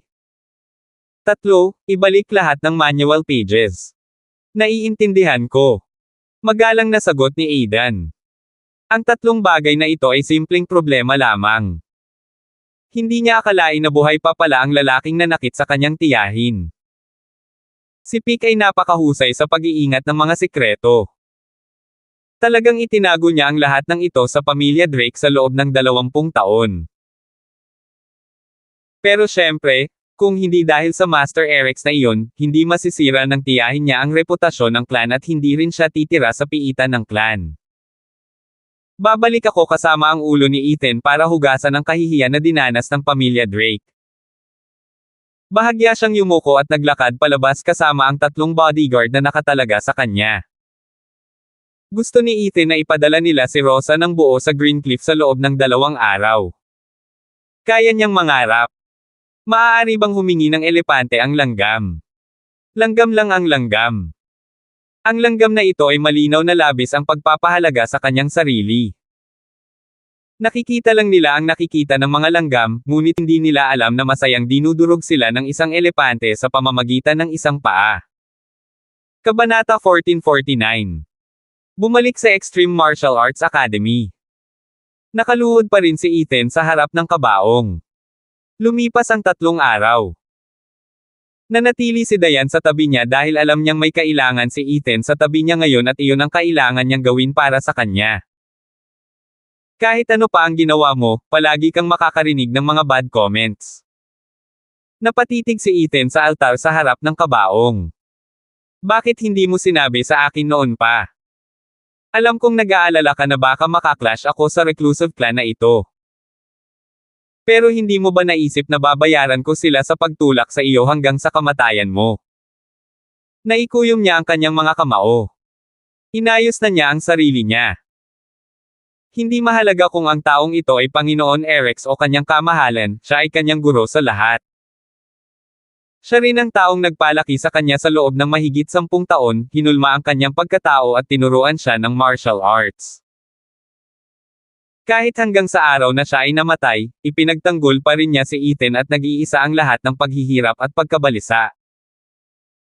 3, ibalik lahat ng manual pages. Naiintindihan ko. Magalang na sagot ni Aiden. Ang tatlong bagay na ito ay simpleng problema lamang. Hindi niya akalain na buhay pa pala ang lalaking nanakit sa kanyang tiyahin. Si Pick ay napakahusay sa pag-iingat ng mga sikreto. Talagang itinago niya ang lahat ng ito sa pamilya Drake sa loob ng 20 taon. Pero syempre, kung hindi dahil sa Master Erex na iyon, hindi masisira ng tiyahin niya ang reputasyon ng clan at hindi rin siya titira sa piitan ng clan. Babalik ako kasama ang ulo ni Ethan para hugasan ang kahihiyan na dinanas ng pamilya Drake. Bahagya siyang yumuko at naglakad palabas kasama ang 3 bodyguard na nakatalaga sa kanya. Gusto ni Ethan na ipadala nila si Rosa ng buo sa Greencliff sa loob ng 2 araw. Kaya niyang mangarap. Maaari bang humingi ng elepante ang langgam? Langgam lang ang langgam. Ang langgam na ito ay malinaw na labis ang pagpapahalaga sa kanyang sarili. Nakikita lang nila ang nakikita ng mga langgam, ngunit hindi nila alam na masayang dinudurog sila ng isang elepante sa pamamagitan ng isang paa. Kabanata 1449. Bumalik sa Extreme Martial Arts Academy. Nakaluhod pa rin si Ethan sa harap ng kabaong. Lumipas ang 3 araw. Nanatili si Diane sa tabi niya dahil alam niyang may kailangan si Ethan sa tabi niya ngayon at iyon ang kailangan niyang gawin para sa kanya. Kahit ano pa ang ginawa mo, palagi kang makakarinig ng mga bad comments. Napatitig si Ethan sa altar sa harap ng kabaong. Bakit hindi mo sinabi sa akin noon pa? Alam kong nag-aalala ka na baka makaklash ako sa reclusive clan na ito. Pero hindi mo ba naisip na babayaran ko sila sa pagtulak sa iyo hanggang sa kamatayan mo? Naikuyom niya ang kanyang mga kamao. Inayos na niya ang sarili niya. Hindi mahalaga kung ang taong ito ay Panginoon Erex o kanyang kamahalan, siya ay kanyang guro sa lahat. Siya rin ang taong nagpalaki sa kanya sa loob ng mahigit 10 taon, hinulma ang kanyang pagkatao at tinuruan siya ng martial arts. Kahit hanggang sa araw na siya ay namatay, ipinagtanggol pa rin niya si Ethan at nag-iisa ang lahat ng paghihirap at pagkabalisa.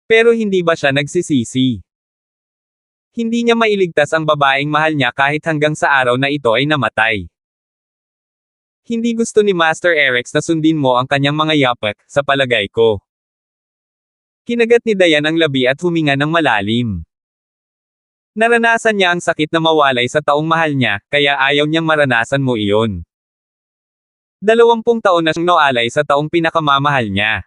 Pero hindi ba siya nagsisisi? Hindi niya mailigtas ang babaeng mahal niya kahit hanggang sa araw na ito ay namatay. Hindi gusto ni Master Erex na sundin mo ang kanyang mga yapak, sa palagay ko. Kinagat ni Diane ang labi at huminga ng malalim. Naranasan niya ang sakit na mawalay sa taong mahal niya, kaya ayaw niyang maranasan mo iyon. 20 taon na siyang nawalay sa taong pinakamamahal niya.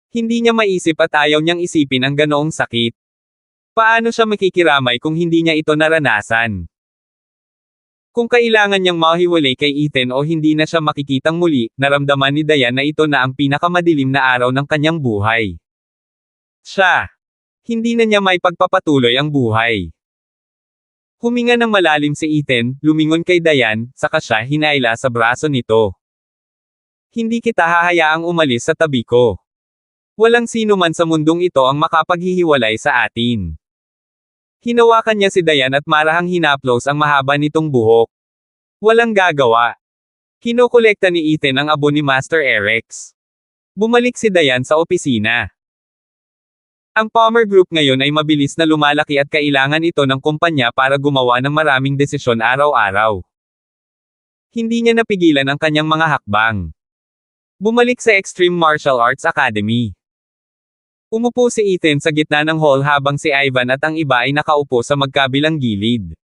Hindi niya maisip at ayaw niyang isipin ang ganoong sakit. Paano siya makikiramay kung hindi niya ito naranasan? Kung kailangan niyang mahiwalay kay Ethan o hindi na siya makikitang muli, naramdaman ni Diane na ito na ang pinakamadilim na araw ng kanyang buhay. Siya. Hindi na niya may pagpapatuloy ang buhay. Huminga ng malalim si Ethan, lumingon kay Diane, saka siya hinayla sa braso nito. Hindi kita hahayaang umalis sa tabi ko. Walang sino man sa mundong ito ang makapaghihiwalay sa atin. Hinawakan niya si Diane at marahang hinaplos ang mahaba nitong buhok. Walang gagawa. Kinokolekta ni Ethan ang abo ni Master Erex. Bumalik si Diane sa opisina. Ang Palmer Group ngayon ay mabilis na lumalaki at kailangan ito ng kumpanya para gumawa ng maraming desisyon araw-araw. Hindi niya napigilan ang kanyang mga hakbang. Bumalik sa Extreme Martial Arts Academy. Umupo si Ethan sa gitna ng hall habang si Ivan at ang iba ay nakaupo sa magkabilang gilid.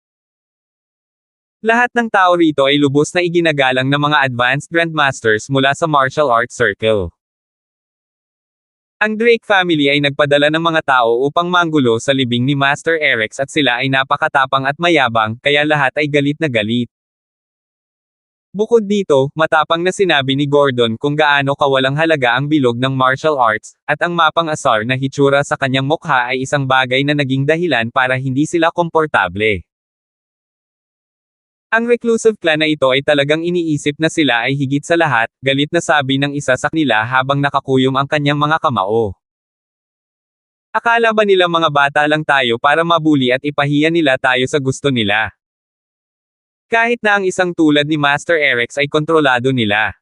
Lahat ng tao rito ay lubos na iginagalang ng mga advanced grandmasters mula sa martial arts circle. Ang Drake family ay nagpadala ng mga tao upang manggulo sa libing ni Master Erex at sila ay napakatapang at mayabang, kaya lahat ay galit na galit. Bukod dito, matapang na sinabi ni Gordon kung gaano kawalang halaga ang bilog ng martial arts, at ang mapang-asar na hitsura sa kanyang mukha ay isang bagay na naging dahilan para hindi sila komportable. Ang reclusive clan na ito ay talagang iniisip na sila ay higit sa lahat, galit na sabi ng isa sa kanila habang nakakuyom ang kanyang mga kamao. Akala ba nila mga bata lang tayo para mabuli at ipahiya nila tayo sa gusto nila? Kahit na ang isang tulad ni Master Erex ay kontrolado nila.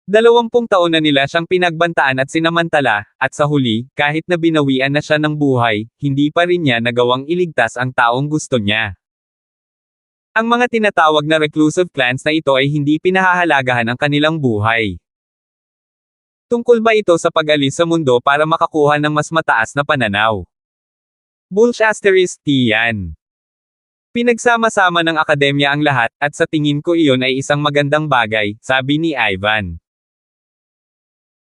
20 taon na nila siyang pinagbantaan at sinamantala, at sa huli, kahit na binawian na siya ng buhay, hindi pa rin niya nagawang iligtas ang taong gusto niya. Ang mga tinatawag na reclusive clans na ito ay hindi pinahahalagahan ang kanilang buhay. Tungkol ba ito sa pag-alis sa mundo para makakuha ng mas mataas na pananaw? Bullshit yan. Pinagsama-sama ng akademya ang lahat, at sa tingin ko iyon ay isang magandang bagay, sabi ni Ivan.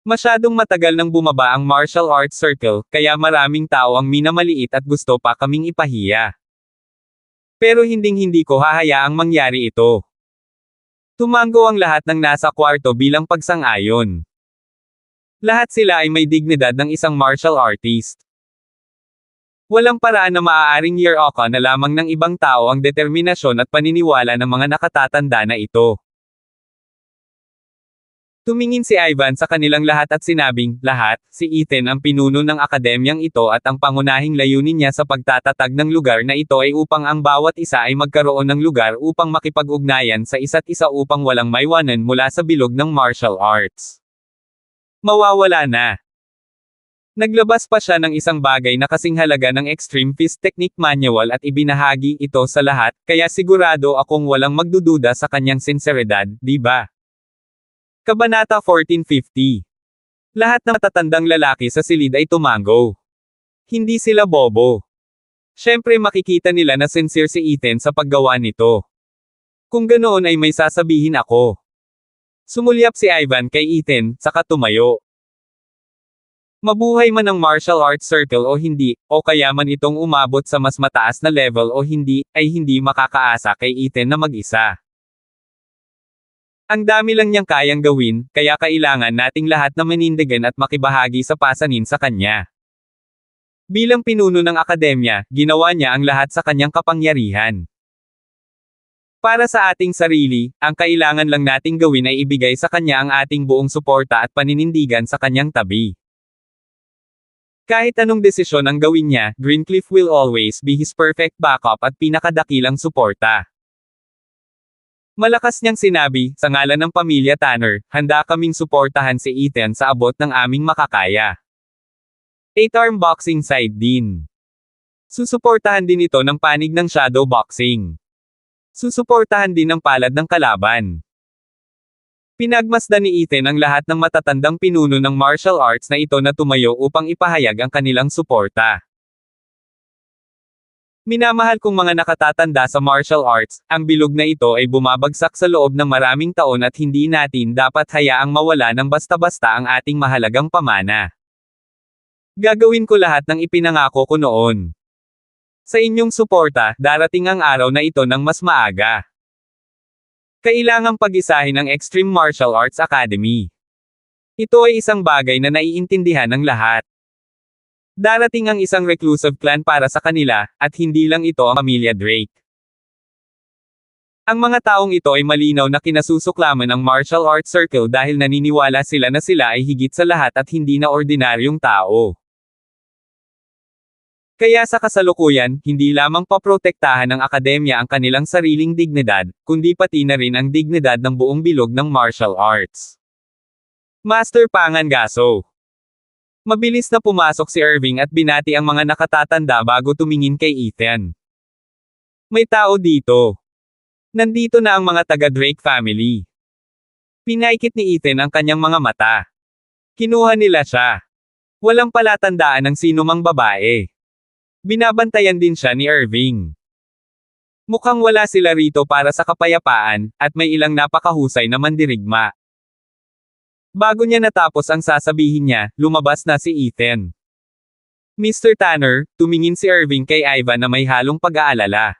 Masyadong matagal nang bumaba ang martial arts circle, kaya maraming tao ang minamaliit at gusto pa kaming ipahiya. Pero hinding-hindi ko hahayaang mangyari ito. Tumango ang lahat ng nasa kwarto bilang pagsang-ayon. Lahat sila ay may dignidad ng isang martial artist. Walang paraan na maaaring year-oka na lamang ng ibang tao ang determinasyon at paniniwala ng mga nakatatanda na ito. Tumingin si Ivan sa kanilang lahat at sinabing, lahat, si Ethan ang pinuno ng akademyang ito at ang pangunahing layunin niya sa pagtatatag ng lugar na ito ay upang ang bawat isa ay magkaroon ng lugar upang makipag-ugnayan sa isa't isa upang walang maiwanan mula sa bilog ng martial arts. Mawawala na. Naglabas pa siya ng isang bagay na kasing halaga ng Extreme Fist Technique Manual at ibinahagi ito sa lahat, kaya sigurado akong walang magdududa sa kanyang sinseridad, di ba? Kabanata 1450. Lahat ng matatandang lalaki sa silid ay tumango. Hindi sila bobo. Siyempre makikita nila na sincere si Ethan sa paggawa nito. Kung ganoon ay may sasabihin ako. Sumulyap si Ivan kay Ethan, saka tumayo. Mabuhay man ang martial arts circle o hindi, o kaya man itong umabot sa mas mataas na level o hindi, ay hindi makakaasa kay Ethan na mag-isa. Ang dami lang niyang kayang gawin, kaya kailangan nating lahat na manindigan at makibahagi sa pasanin sa kanya. Bilang pinuno ng akademya, ginawa niya ang lahat sa kanyang kapangyarihan. Para sa ating sarili, ang kailangan lang nating gawin ay ibigay sa kanya ang ating buong suporta at paninindigan sa kanyang tabi. Kahit anong desisyon ang gawin niya, Greencliff will always be his perfect backup at pinakadakilang suporta. Malakas niyang sinabi, sa ngalan ng pamilya Tanner, handa kaming suportahan si Ethan sa abot ng aming makakaya. 8-arm boxing side din. Susuportahan din ito ng panig ng shadow boxing. Susuportahan din ng palad ng kalaban. Pinagmasdan ni Ethan ang lahat ng matatandang pinuno ng martial arts na ito na tumayo upang ipahayag ang kanilang suporta. Minamahal kong mga nakatatanda sa martial arts, ang bilog na ito ay bumabagsak sa loob ng maraming taon at hindi natin dapat hayaang mawala ng basta-basta ang ating mahalagang pamana. Gagawin ko lahat ng ipinangako ko noon. Sa inyong suporta, darating ang araw na ito ng mas maaga. Kailangang pag-isahin ang Extreme Martial Arts Academy. Ito ay isang bagay na naiintindihan ng lahat. Darating ang isang reclusive clan para sa kanila, at hindi lang ito ang pamilya Drake. Ang mga taong ito ay malinaw na kinasusuklaman ng martial arts circle dahil naniniwala sila na sila ay higit sa lahat at hindi na ordinaryong tao. Kaya sa kasalukuyan, hindi lamang paprotektahan ng akademya ang kanilang sariling dignidad, kundi pati na rin ang dignidad ng buong bilog ng martial arts. Master Pangangaso. Mabilis na pumasok si Irving at binati ang mga nakatatanda bago tumingin kay Ethan. May tao dito. Nandito na ang mga taga-Drake family. Pinaikit ni Ethan ang kanyang mga mata. Kinuha nila siya. Walang palatandaan ng sinumang babae. Binabantayan din siya ni Irving. Mukhang wala sila rito para sa kapayapaan, at may ilang napakahusay na mandirigma. Bago niya natapos ang sasabihin niya, lumabas na si Ethan. Mr. Tanner, tumingin si Irving kay Ivan na may halong pag-aalala.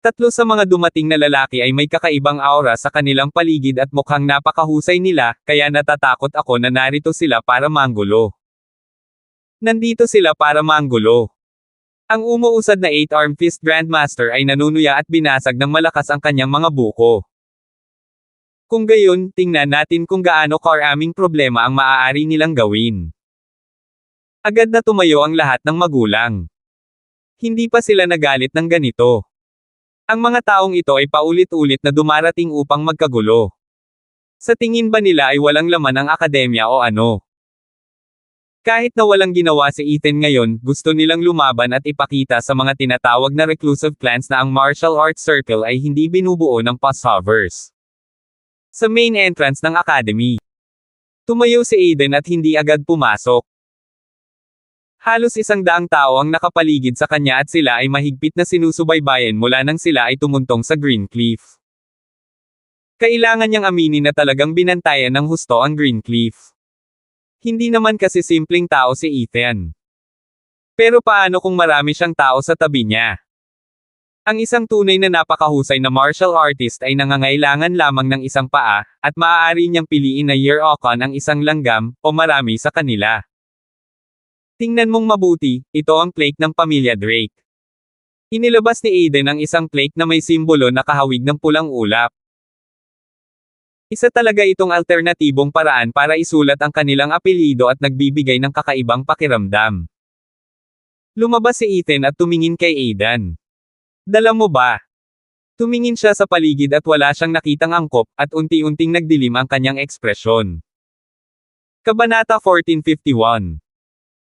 Tatlo sa mga dumating na lalaki ay may kakaibang aura sa kanilang paligid at mukhang napakahusay nila, kaya natatakot ako na narito sila para manggulo. Nandito sila para manggulo. Ang umuusad na 8-arm fist grandmaster ay nanunuya at binasag ng malakas ang kanyang mga buko. Kung gayon, tingnan natin kung gaano karaming problema ang maaari nilang gawin. Agad na tumayo ang lahat ng magulang. Hindi pa sila nagalit ng ganito. Ang mga taong ito ay paulit-ulit na dumarating upang magkagulo. Sa tingin ba nila ay walang laman ang akademya o ano? Kahit na walang ginawa si Ethan ngayon, gusto nilang lumaban at ipakita sa mga tinatawag na reclusive clans na ang martial arts circle ay hindi binubuo ng passovers. Sa main entrance ng academy, tumayo si Aiden at hindi agad pumasok. Halos 100 tao ang nakapaligid sa kanya at sila ay mahigpit na sinusubaybayan mula nang sila ay tumuntong sa Greencliff. Kailangan niyang aminin na talagang binantayan ng husto ang Greencliff. Hindi naman kasi simpleng tao si Ethan. Pero paano kung marami siyang tao sa tabi niya? Ang isang tunay na napakahusay na martial artist ay nangangailangan lamang ng isang paa, at maaari niyang piliin na Year-Okon ang isang langgam, o marami sa kanila. Tingnan mong mabuti, ito ang plaque ng pamilya Drake. Inilabas ni Aiden ang isang plaque na may simbolo na kahawig ng pulang ulap. Isa talaga itong alternatibong paraan para isulat ang kanilang apelyido at nagbibigay ng kakaibang pakiramdam. Lumabas si Ethan at tumingin kay Aidan. Dala mo ba? Tumingin siya sa paligid at wala siyang nakitang angkop, at unti-unting nagdilim ang kanyang ekspresyon. Kabanata 1451.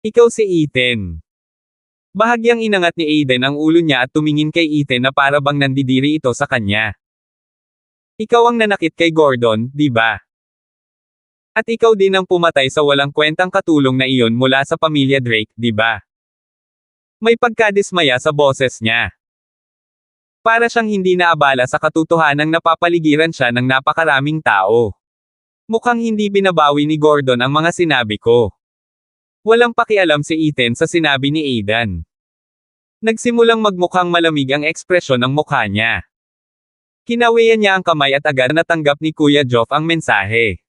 Ikaw si Ethan. Bahagyang inangat ni Aiden ang ulo niya at tumingin kay Ethan na para bang nandidiri ito sa kanya. Ikaw ang nanakit kay Gordon, di ba? At ikaw din ang pumatay sa walang kwentang katulong na iyon mula sa pamilya Drake, di ba? May pagkadismaya sa boses niya. Para siyang hindi naabala sa katotohanang napapaligiran siya ng napakaraming tao. Mukhang hindi binabawi ni Gordon ang mga sinabi ko. Walang pakialam si Ethan sa sinabi ni Aidan. Nagsimulang magmukhang malamig ang ekspresyon ng mukha niya. Kinawian niya ang kamay at agad natanggap ni Kuya Geoff ang mensahe.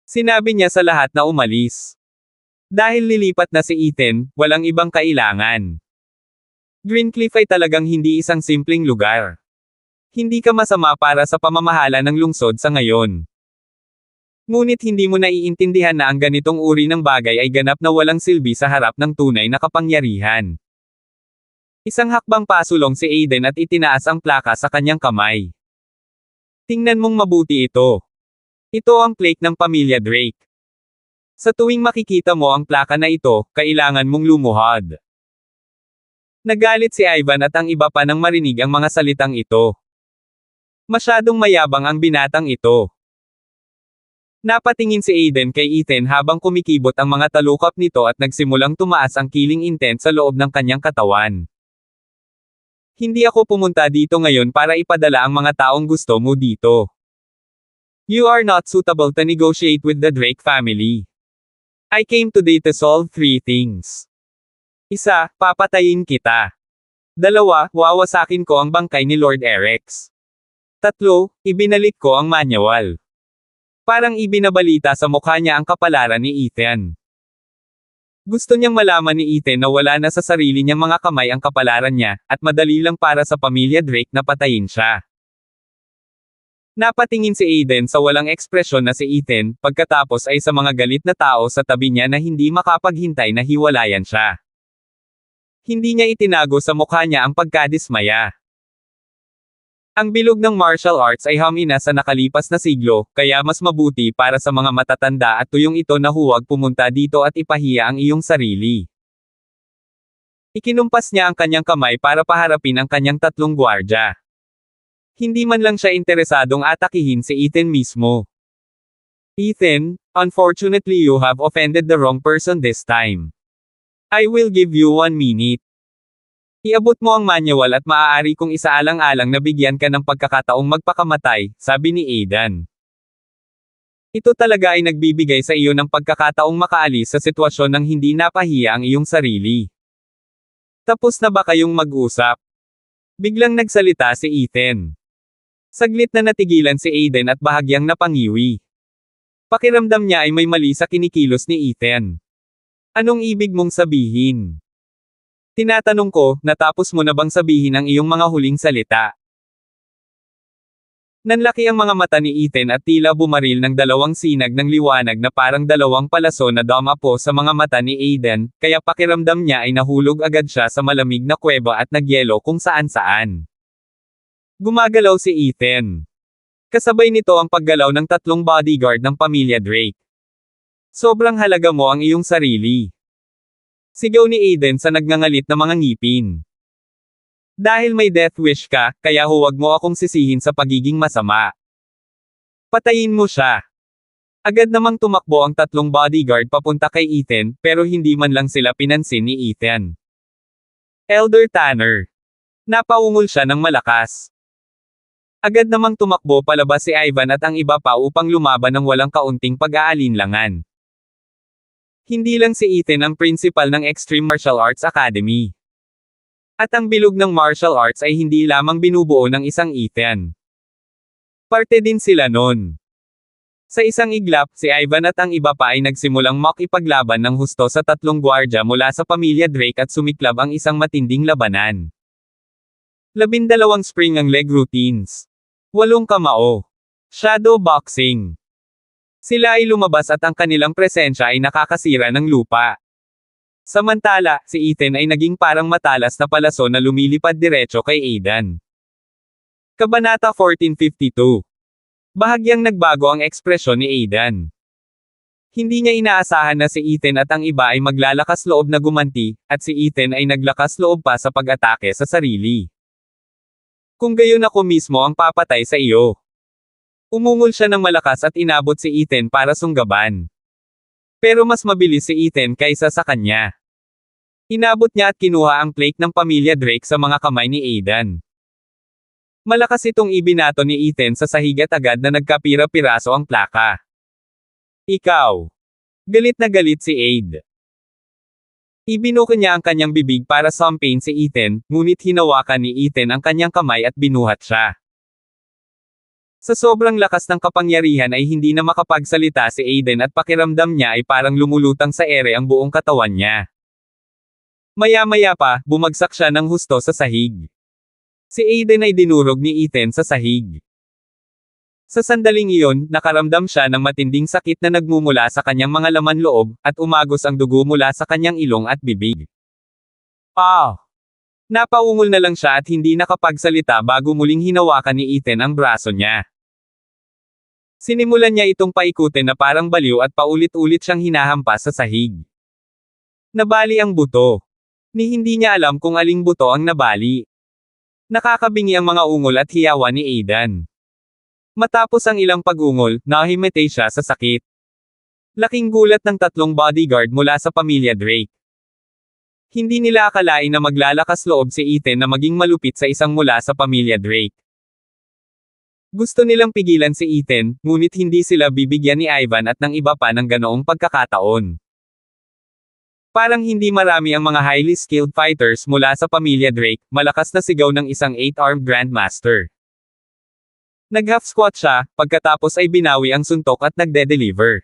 Sinabi niya sa lahat na umalis. Dahil lilipat na si Ethan, walang ibang kailangan. Greencliff ay talagang hindi isang simpleng lugar. Hindi ka masama para sa pamamahala ng lungsod sa ngayon. Ngunit hindi mo naiintindihan na ang ganitong uri ng bagay ay ganap na walang silbi sa harap ng tunay na kapangyarihan. Isang hakbang pasulong si Aiden at itinaas ang plaka sa kanyang kamay. Tingnan mong mabuti ito. Ito ang plaque ng pamilya Drake. Sa tuwing makikita mo ang plaka na ito, kailangan mong lumuhod. Nagalit si Ivan at ang iba pa nang marinig ang mga salitang ito. Masyadong mayabang ang binatang ito. Napatingin si Aiden kay Ethan habang kumikibot ang mga talukap nito at nagsimulang tumaas ang killing intent sa loob ng kanyang katawan. Hindi ako pumunta dito ngayon para ipadala ang mga taong gusto mo dito. You are not suitable to negotiate with the Drake family. I came today to solve 3 things. 1, papatayin kita. 2, wawasakin ko ang bangkay ni Lord Erex. 3, ibinalik ko ang manual. Parang ibinabalita sa mukha niya ang kapalaran ni Ethan. Gusto niyang malaman ni Ethan na wala na sa sarili niyang mga kamay ang kapalaran niya, at madali lang para sa pamilya Drake na patayin siya. Napatingin si Aiden sa walang ekspresyon na si Ethan, pagkatapos ay sa mga galit na tao sa tabi niya na hindi makapaghintay na hiwalayan siya. Hindi niya itinago sa mukha niya ang pagkadismaya. Ang bilog ng martial arts ay hamina sa nakalipas na siglo, kaya mas mabuti para sa mga matatanda at tuyong ito na huwag pumunta dito at ipahiya ang iyong sarili. Ikinumpas niya ang kanyang kamay para paharapin ang kanyang 3 gwardya. Hindi man lang siya interesadong atakihin si Ethan mismo. Ethan, unfortunately you have offended the wrong person this time. I will give you 1 minute. Iabot mo ang manual at maaari kong isaalang-alang na bigyan ka ng pagkakataong magpakamatay, sabi ni Aidan. Ito talaga ay nagbibigay sa iyo ng pagkakataong makaalis sa sitwasyon ng hindi napahiya ang iyong sarili. Tapos na ba kayong mag-usap? Biglang nagsalita si Ethan. Saglit na natigilan si Aiden at bahagyang napangiwi. Pakiramdam niya ay may mali sa kinikilos ni Ethan. Anong ibig mong sabihin? Tinatanong ko, natapos mo na bang sabihin ang iyong mga huling salita? Nanlaki ang mga mata ni Ethan at tila bumaril ng 2 sinag ng liwanag na parang 2 palaso na dumapo sa mga mata ni Aiden, kaya pakiramdam niya ay nahulog agad siya sa malamig na kuweba at nagyelo kung saan-saan. Gumagalaw si Ethan. Kasabay nito ang paggalaw ng 3 bodyguard ng pamilya Drake. Sobrang halaga mo ang iyong sarili. Sigaw ni Aiden sa nagngangalit na mga ngipin. Dahil may death wish ka, kaya huwag mo akong sisihin sa pagiging masama. Patayin mo siya. Agad namang tumakbo ang 3 bodyguard papunta kay Ethan, pero hindi man lang sila pinansin ni Ethan. Elder Tanner. Napaungol siya ng malakas. Agad namang tumakbo palabas si Ivan at ang iba pa upang lumaban ng walang kaunting pag-aalinlangan. Hindi lang si Ethan ang principal ng Extreme Martial Arts Academy. At ang bilog ng martial arts ay hindi lamang binubuo ng isang Ethan. Parte din sila nun. Sa isang iglap, si Ivan at ang iba pa ay nagsimulang makipaglaban ng husto sa tatlong gwardya mula sa pamilya Drake at sumiklab ang isang matinding labanan. 12 spring ang leg routines. 8 kamao. Shadow boxing. Sila ay lumabas at ang kanilang presensya ay nakakasira ng lupa. Samantala, si Ethan ay naging parang matalas na palaso na lumilipad diretso kay Aidan. Kabanata 1452. Bahagyang nagbago ang ekspresyon ni Aidan. Hindi niya inaasahan na si Ethan at ang iba ay maglalakas loob na gumanti, at si Ethan ay naglakas loob pa sa pag-atake sa sarili. Kung gayon ako mismo ang papatay sa iyo. Umungol siya ng malakas at inabot si Ethan para sunggaban. Pero mas mabilis si Ethan kaysa sa kanya. Inabot niya at kinuha ang plate ng pamilya Drake sa mga kamay ni Aidan. Malakas itong ibinato ni Ethan sa sahig at agad na nagkapira-piraso ang plaka. Ikaw. Galit na galit si Aid. Ibinuko niya ang kanyang bibig para sampain si Ethan, ngunit hinawakan ni Ethan ang kanyang kamay at binuhat siya. Sa sobrang lakas ng kapangyarihan ay hindi na makapagsalita si Aiden at pakiramdam niya ay parang lumulutang sa ere ang buong katawan niya. Maya-maya pa, bumagsak siya ng husto sa sahig. Si Aiden ay dinurog ni Ethan sa sahig. Sa sandaling iyon, nakaramdam siya ng matinding sakit na nagmumula sa kanyang mga laman loob, at umagos ang dugo mula sa kanyang ilong at bibig. Napaungol na lang siya at hindi nakapagsalita bago muling hinawakan ni Ethan ang braso niya. Sinimulan niya itong paikutin na parang baliw at paulit-ulit siyang hinahampas sa sahig. Nabali ang buto. Ni hindi niya alam kung aling buto ang nabali. Nakakabingi ang mga ungol at hiyawan ni Aidan. Matapos ang ilang pag-ungol, nahimatay siya sa sakit. Laking gulat ng tatlong bodyguard mula sa pamilya Drake. Hindi nila akalain na maglalakas loob si Ethan na maging malupit sa isang mula sa pamilya Drake. Gusto nilang pigilan si Ethan, ngunit hindi sila bibigyan ni Ivan at ng iba pa ng ganoong pagkakataon. Parang hindi marami ang mga highly skilled fighters mula sa pamilya Drake, malakas na sigaw ng isang 8-armed Grandmaster. Nag-half squat siya, pagkatapos ay binawi ang suntok at nagde-deliver.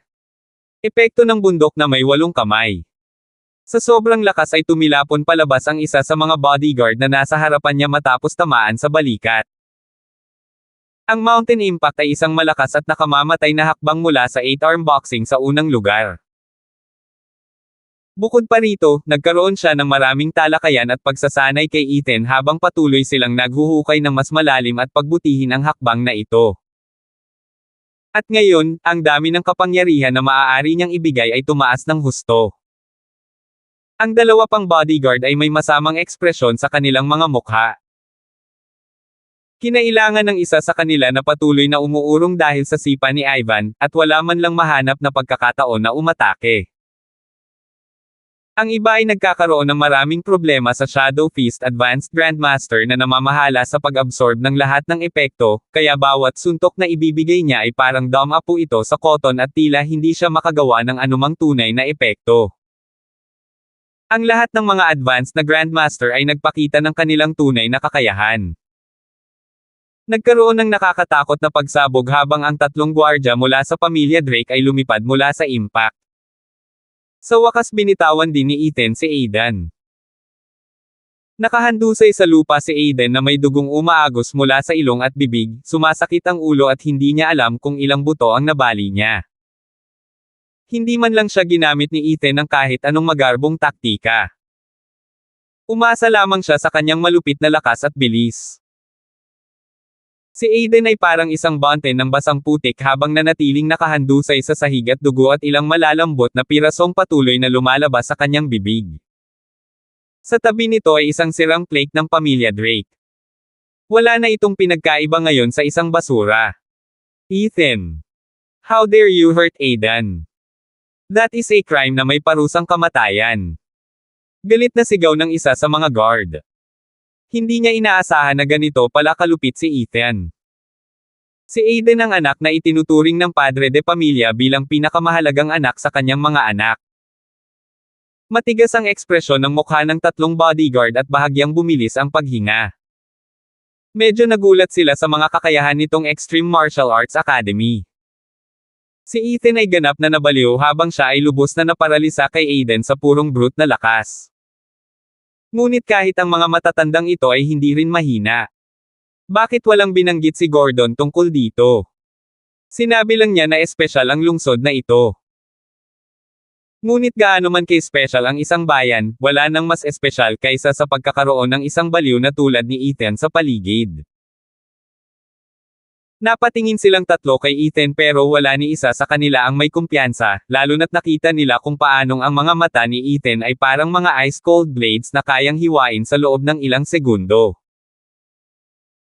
Epekto ng bundok na may 8 kamay. Sa sobrang lakas ay tumilapon palabas ang isa sa mga bodyguard na nasa harapan niya matapos tamaan sa balikat. Ang Mountain Impact ay isang malakas at nakamamatay na hakbang mula sa 8-arm boxing sa unang lugar. Bukod pa rito, nagkaroon siya ng maraming talakayan at pagsasanay kay Ethan habang patuloy silang naghuhukay ng mas malalim at pagbutihin ang hakbang na ito. At ngayon, ang dami ng kapangyarihan na maaari niyang ibigay ay tumaas ng husto. Ang dalawa pang bodyguard ay may masamang ekspresyon sa kanilang mga mukha. Kinailangan ng isa sa kanila na patuloy na umuurong dahil sa sipa ni Ivan, at wala man lang mahanap na pagkakataon na umatake. Ang iba ay nagkakaroon ng maraming problema sa Shadow Fist Advanced Grandmaster na namamahala sa pag-absorb ng lahat ng epekto, kaya bawat suntok na ibibigay niya ay parang dam-apo ito sa cotton at tila hindi siya makagawa ng anumang tunay na epekto. Ang lahat ng mga advanced na Grandmaster ay nagpakita ng kanilang tunay na kakayahan. Nagkaroon ng nakakatakot na pagsabog habang ang tatlong gwardya mula sa pamilya Drake ay lumipad mula sa impact. Sa wakas binitawan din ni Ethan si Aidan. Nakahandusay sa lupa si Aidan na may dugong umaagos mula sa ilong at bibig, sumasakit ang ulo at hindi niya alam kung ilang buto ang nabali niya. Hindi man lang siya ginamit ni Ethan ng kahit anong magarbong taktika. Umasa lamang siya sa kanyang malupit na lakas at bilis. Si Aiden ay parang isang bante ng basang putik habang nanatiling nakahandusay sa sahig at dugo at ilang malalambot na pirasong patuloy na lumalabas sa kanyang bibig. Sa tabi nito ay isang sirang plate ng pamilya Drake. Wala na itong pinagkaiba ngayon sa isang basura. Ethan. How dare you hurt Aidan? That is a crime na may parusang kamatayan. Galit na sigaw ng isa sa mga guard. Hindi niya inaasahan na ganito pala kalupit si Ethan. Si Aiden ang anak na itinuturing ng padre de pamilya bilang pinakamahalagang anak sa kanyang mga anak. Matigas ang ekspresyon ng mukha ng tatlong bodyguard at bahagyang bumilis ang paghinga. Medyo nagulat sila sa mga kakayahan nitong Extreme Martial Arts Academy. Si Ethan ay ganap na nabaliw habang siya ay lubos na naparalisa kay Aiden sa purong brute na lakas. Ngunit kahit ang mga matatandang ito ay hindi rin mahina. Bakit walang binanggit si Gordon tungkol dito? Sinabi lang niya na espesyal ang lungsod na ito. Ngunit gaano man ka-espesyal ang isang bayan, wala nang mas espesyal kaysa sa pagkakaroon ng isang baliw na tulad ni Ethan sa paligid. Napatingin silang tatlo kay Ethan pero wala ni isa sa kanila ang may kumpiyansa, lalo na't nakita nila kung paanong ang mga mata ni Ethan ay parang mga ice-cold blades na kayang hiwain sa loob ng ilang segundo.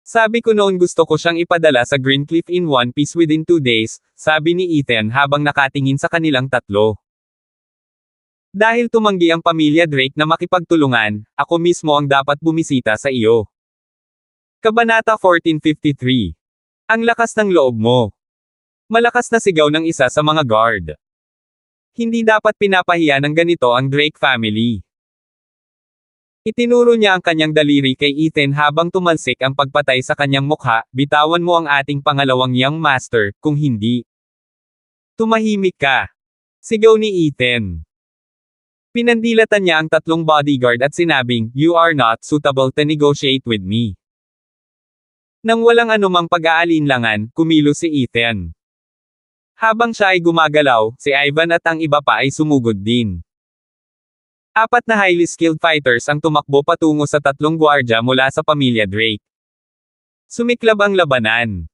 Sabi ko noon gusto ko siyang ipadala sa Greencliff in one piece within 2 days, sabi ni Ethan habang nakatingin sa kanilang tatlo. Dahil tumanggi ang pamilya Drake na makipagtulungan, ako mismo ang dapat bumisita sa iyo. Kabanata 1453. Ang lakas ng loob mo. Malakas na sigaw ng isa sa mga guard. Hindi dapat pinapahiya ng ganito ang Drake family. Itinuro niya ang kanyang daliri kay Ethan habang tumalsik ang pagpatay sa kanyang mukha, bitawan mo ang ating pangalawang young master, kung hindi. Tumahimik ka. Sigaw ni Ethan. Pinandilatan niya ang tatlong bodyguard at sinabing, you are not suitable to negotiate with me. Nang walang anumang pag-aalinlangan, kumilos si Ethan. Habang siya ay gumagalaw, si Ivan at ang iba pa ay sumugod din. 4 na highly skilled fighters ang tumakbo patungo sa tatlong gwardya mula sa pamilya Drake. Sumiklab ang labanan.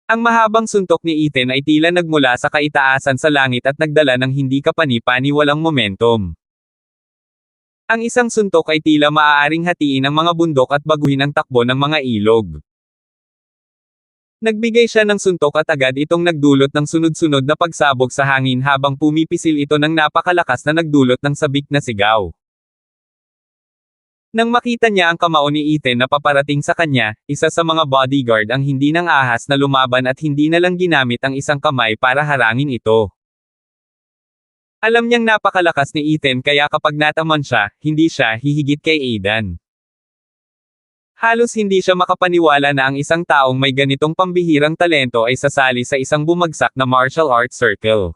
Ang mahabang suntok ni Ethan ay tila nagmula sa kaitaasan sa langit at nagdala ng hindi kapani-paniwalang momentum. Ang isang suntok ay tila maaaring hatiin ang mga bundok at baguhin ang takbo ng mga ilog. Nagbigay siya ng suntok at agad itong nagdulot ng sunod-sunod na pagsabog sa hangin habang pumipisil ito ng napakalakas na nagdulot ng sabik na sigaw. Nang makita niya ang kamao ni Ethan na paparating sa kanya, isa sa mga bodyguard ang hindi nang ahas na lumaban at hindi na lang ginamit ang isang kamay para harangin ito. Alam niyang napakalakas ni Ethan kaya kapag nataman siya, hindi siya hihigit kay Aiden. Halos hindi siya makapaniwala na ang isang taong may ganitong pambihirang talento ay sasali sa isang bumagsak na martial arts circle.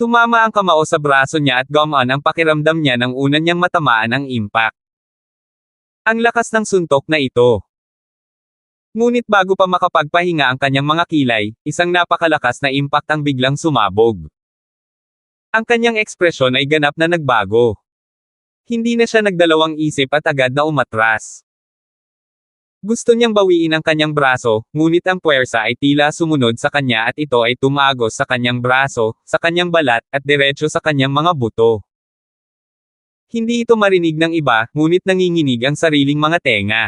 Tumama ang kamao sa braso niya at gumaan ang pakiramdam niya nang una niyang matamaan ang impact. Ang lakas ng suntok na ito. Ngunit bago pa makapagpahinga ang kanyang mga kilay, isang napakalakas na impact ang biglang sumabog. Ang kanyang ekspresyon ay ganap na nagbago. Hindi na siya nagdalawang isip at agad na umatras. Gusto niyang bawiin ang kanyang braso, ngunit ang puwersa ay tila sumunod sa kanya at ito ay tumagos sa kanyang braso, sa kanyang balat, at diretso sa kanyang mga buto. Hindi ito marinig ng iba, ngunit nanginginig ang sariling mga tenga.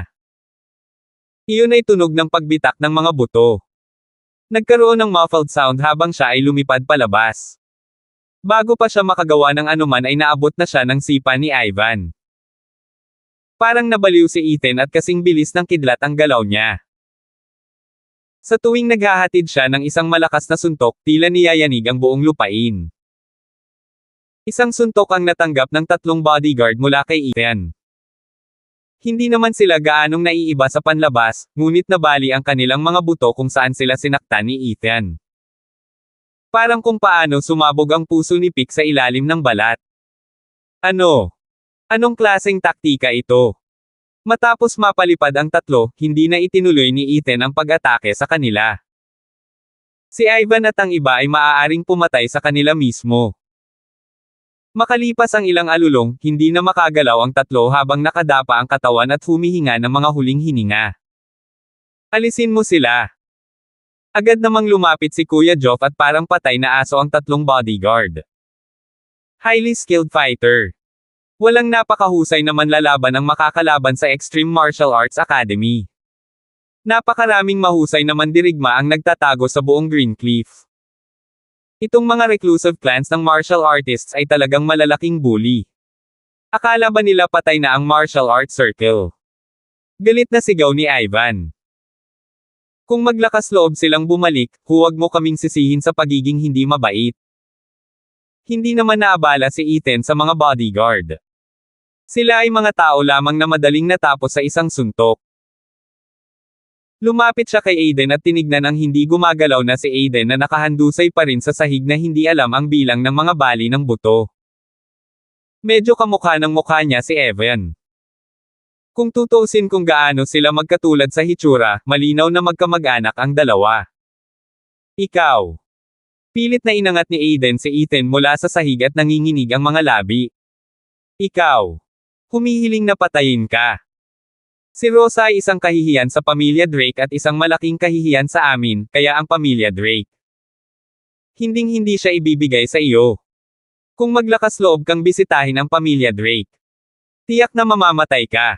Iyon ay tunog ng pagbitak ng mga buto. Nagkaroon ng muffled sound habang siya ay lumipad palabas. Bago pa siya makagawa ng anuman ay naabot na siya ng sipa ni Ivan. Parang nabaliw si Ethan at kasing bilis ng kidlat ang galaw niya. Sa tuwing naghahatid siya ng isang malakas na suntok, tila niyayanig ang buong lupain. Isang suntok ang natanggap ng tatlong bodyguard mula kay Ethan. Hindi naman sila gaanong naiiba sa panlabas, ngunit nabali ang kanilang mga buto kung saan sila sinaktan ni Ethan. Parang kung paano sumabog ang puso ni Pick sa ilalim ng balat. Ano? Anong klaseng taktika ito? Matapos mapalipad ang tatlo, hindi na itinuloy ni Ethan ang pag-atake sa kanila. Si Ivan at ang iba ay maaaring pumatay sa kanila mismo. Makalipas ang ilang alulong, hindi na makagalaw ang tatlo habang nakadapa ang katawan at humihinga ng mga huling hininga. Alisin mo sila. Agad namang lumapit si Kuya Joff at parang patay na aso ang tatlong bodyguard. Highly skilled fighter. Walang napakahusay na manlalaban ang makakalaban sa Extreme Martial Arts Academy. Napakaraming mahusay na mandirigma ang nagtatago sa buong Greencliff. Itong mga reclusive clans ng martial artists ay talagang malalaking bully. Akala ba nila patay na ang martial arts circle? Galit na sigaw ni Ivan. Kung maglakas loob silang bumalik, huwag mo kaming sisihin sa pagiging hindi mabait. Hindi naman naabala si Ethan sa mga bodyguard. Sila ay mga tao lamang na madaling natapos sa isang suntok. Lumapit siya kay Aiden at tinignan ang hindi gumagalaw na si Aiden na nakahandusay pa rin sa sahig na hindi alam ang bilang ng mga bali ng buto. Medyo kamukha ng mukha niya si Evan. Kung tutuusin kung gaano sila magkatulad sa hitsura, malinaw na magkamag-anak ang dalawa. Ikaw. Pilit na inangat ni Aiden si Ethan mula sa sahig at nanginginig ang mga labi. Ikaw. Humihiling na patayin ka. Si Rosa ay isang kahihiyan sa pamilya Drake at isang malaking kahihiyan sa amin, kaya ang pamilya Drake. Hinding-hindi siya ibibigay sa iyo. Kung maglakas loob kang bisitahin ang pamilya Drake, tiyak na mamamatay ka.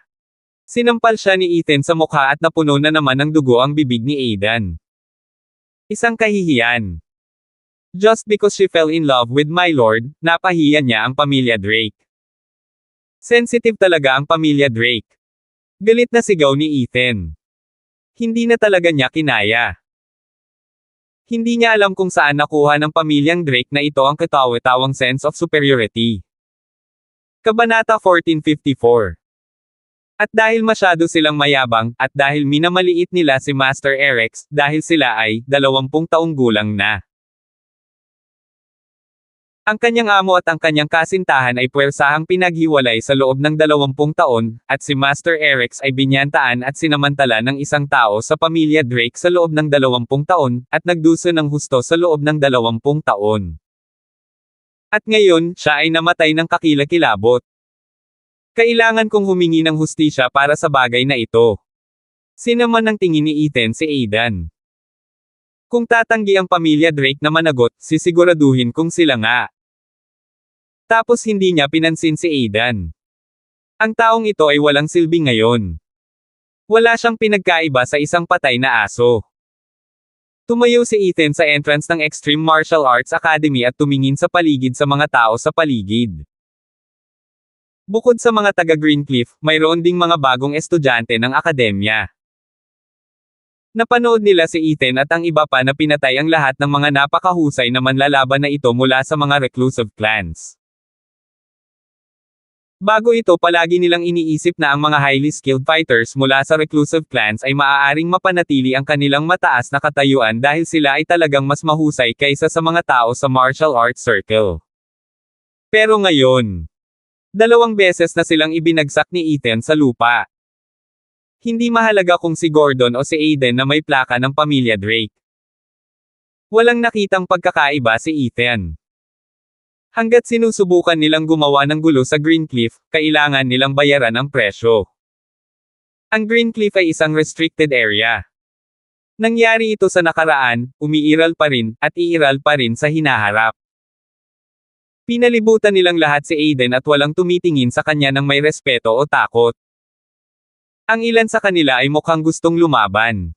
Sinampal siya ni Ethan sa mukha at napuno na naman ng dugo ang bibig ni Aiden. Isang kahihiyan. Just because she fell in love with my lord, napahiya niya ang pamilya Drake. Sensitive talaga ang pamilya Drake. Galit na sigaw ni Ethan. Hindi na talaga niya kinaya. Hindi niya alam kung saan nakuha ng pamilyang Drake na ito ang katawa-tawang sense of superiority. Kabanata 1454. At dahil masyado silang mayabang, at dahil minamaliit nila si Master Erex, dahil sila ay 20 taong gulang na. Ang kanyang amo at ang kanyang kasintahan ay puwersahang pinaghiwalay sa loob ng 20 taon, at si Master Erex ay binyantaan at sinamantala ng isang tao sa pamilya Drake sa loob ng 20 taon, at nagduso ng husto sa loob ng 20 taon. At ngayon, siya ay namatay ng kakilakilabot. Kailangan kong humingi ng hustisya para sa bagay na ito. Sinaman ng tingin ni Ethan si Aiden. Kung tatanggi ang pamilya Drake na managot, sisiguraduhin kung sila nga. Tapos hindi niya pinansin si Aiden. Ang taong ito ay walang silbi ngayon. Wala siyang pinagkaiba sa isang patay na aso. Tumayo si Ethan sa entrance ng Extreme Martial Arts Academy at tumingin sa paligid sa mga tao sa paligid. Bukod sa mga taga Greencliff, mayroon ding mga bagong estudyante ng akademya. Napanood nila si Ethan at ang iba pa na pinatay ang lahat ng mga napakahusay na manlalaban na ito mula sa mga reclusive clans. Bago ito palagi nilang iniisip na ang mga highly skilled fighters mula sa reclusive clans ay maaaring mapanatili ang kanilang mataas na katayuan dahil sila ay talagang mas mahusay kaysa sa mga tao sa martial arts circle. Pero ngayon, 2 beses na silang ibinagsak ni Ethan sa lupa. Hindi mahalaga kung si Gordon o si Aiden na may plaka ng pamilya Drake. Walang nakitang pagkakaiba si Ethan. Hanggat sinusubukan nilang gumawa ng gulo sa Greencliff, kailangan nilang bayaran ang presyo. Ang Greencliff ay isang restricted area. Nangyari ito sa nakaraan, umiiral pa rin, at iiral pa rin sa hinaharap. Pinalibutan nilang lahat si Aiden at walang tumitingin sa kanya ng may respeto o takot. Ang ilan sa kanila ay mukhang gustong lumaban.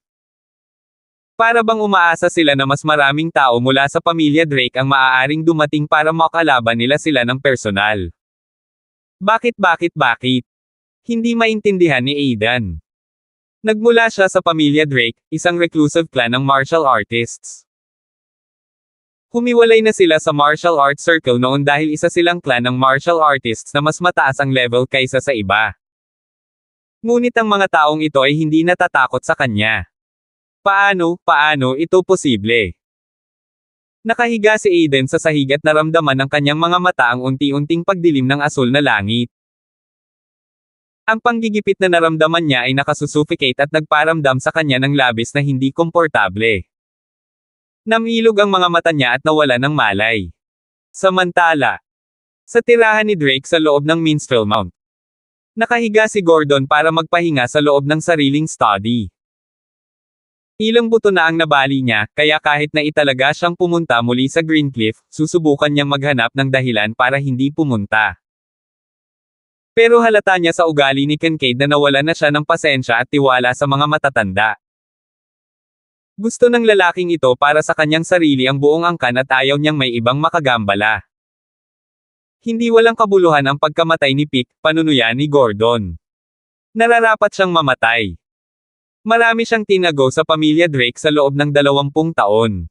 Para bang umaasa sila na mas maraming tao mula sa pamilya Drake ang maaaring dumating para makalaban nila sila ng personal. Bakit? Hindi maintindihan ni Aiden. Nagmula siya sa pamilya Drake, isang reclusive clan ng martial artists. Humiwalay na sila sa martial arts circle noon dahil isa silang clan ng martial artists na mas mataas ang level kaysa sa iba. Ngunit ang mga taong ito ay hindi natatakot sa kanya. Paano ito posible? Nakahiga si Aiden sa sahig at naramdaman ng kanyang mga mata ang unti-unting pagdilim ng asul na langit. Ang panggigipit na naramdaman niya ay nakasusuffocate at nagparamdam sa kanya ng labis na hindi komportable. Namilog ang mga mata niya at nawala ng malay. Samantala, sa tirahan ni Drake sa loob ng Minstrel Mount, nakahiga si Gordon para magpahinga sa loob ng sariling study. Ilang buto na ang nabali niya, kaya kahit na italaga siyang pumunta muli sa Greencliff, susubukan niyang maghanap ng dahilan para hindi pumunta. Pero halata niya sa ugali ni Kincaid na nawala na siya ng pasensya at tiwala sa mga matatanda. Gusto ng lalaking ito para sa kanyang sarili ang buong angkan at ayaw niyang may ibang makagambala. Hindi walang kabuluhan ang pagkamatay ni Pick, panunuya ni Gordon. Nararapat siyang mamatay. Marami siyang tinago sa pamilya Drake sa loob ng 20 taon.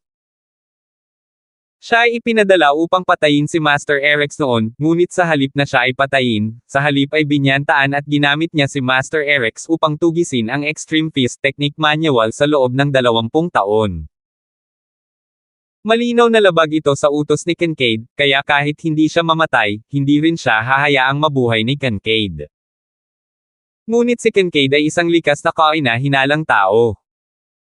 Siya ay ipinadala upang patayin si Master Erex noon, ngunit sa halip na siya ay patayin, sa halip ay binyantaan at ginamit niya si Master Erex upang tugisin ang Extreme Fist Technique Manual sa loob ng 20 taon. Malinaw na labag ito sa utos ni Kincaid, kaya kahit hindi siya mamatay, hindi rin siya hahayaang mabuhay ni Kincaid. Ngunit si Kincaid ay isang likas na kaina-hinalang tao.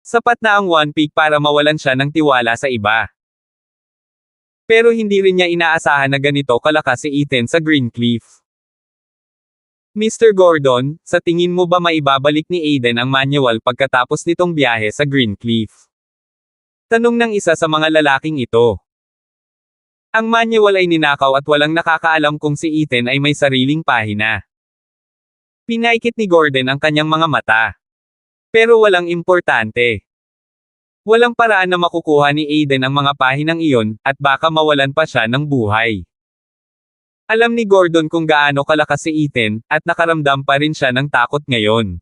Sapat na ang One Peak para mawalan siya ng tiwala sa iba. Pero hindi rin niya inaasahan na ganito kalakas si Ethan sa Greencliff. Mr. Gordon, sa tingin mo ba maibabalik ni Aiden ang manual pagkatapos nitong biyahe sa Greencliff? Tanong ng isa sa mga lalaking ito. Ang manual ay ninakaw at walang nakakaalam kung si Ethan ay may sariling pahina. Pinaikit ni Gordon ang kanyang mga mata. Pero walang importante. Walang paraan na makukuha ni Aiden ang mga pahinang iyon, at baka mawalan pa siya ng buhay. Alam ni Gordon kung gaano kalakas si Ethan, at nakaramdam pa rin siya ng takot ngayon.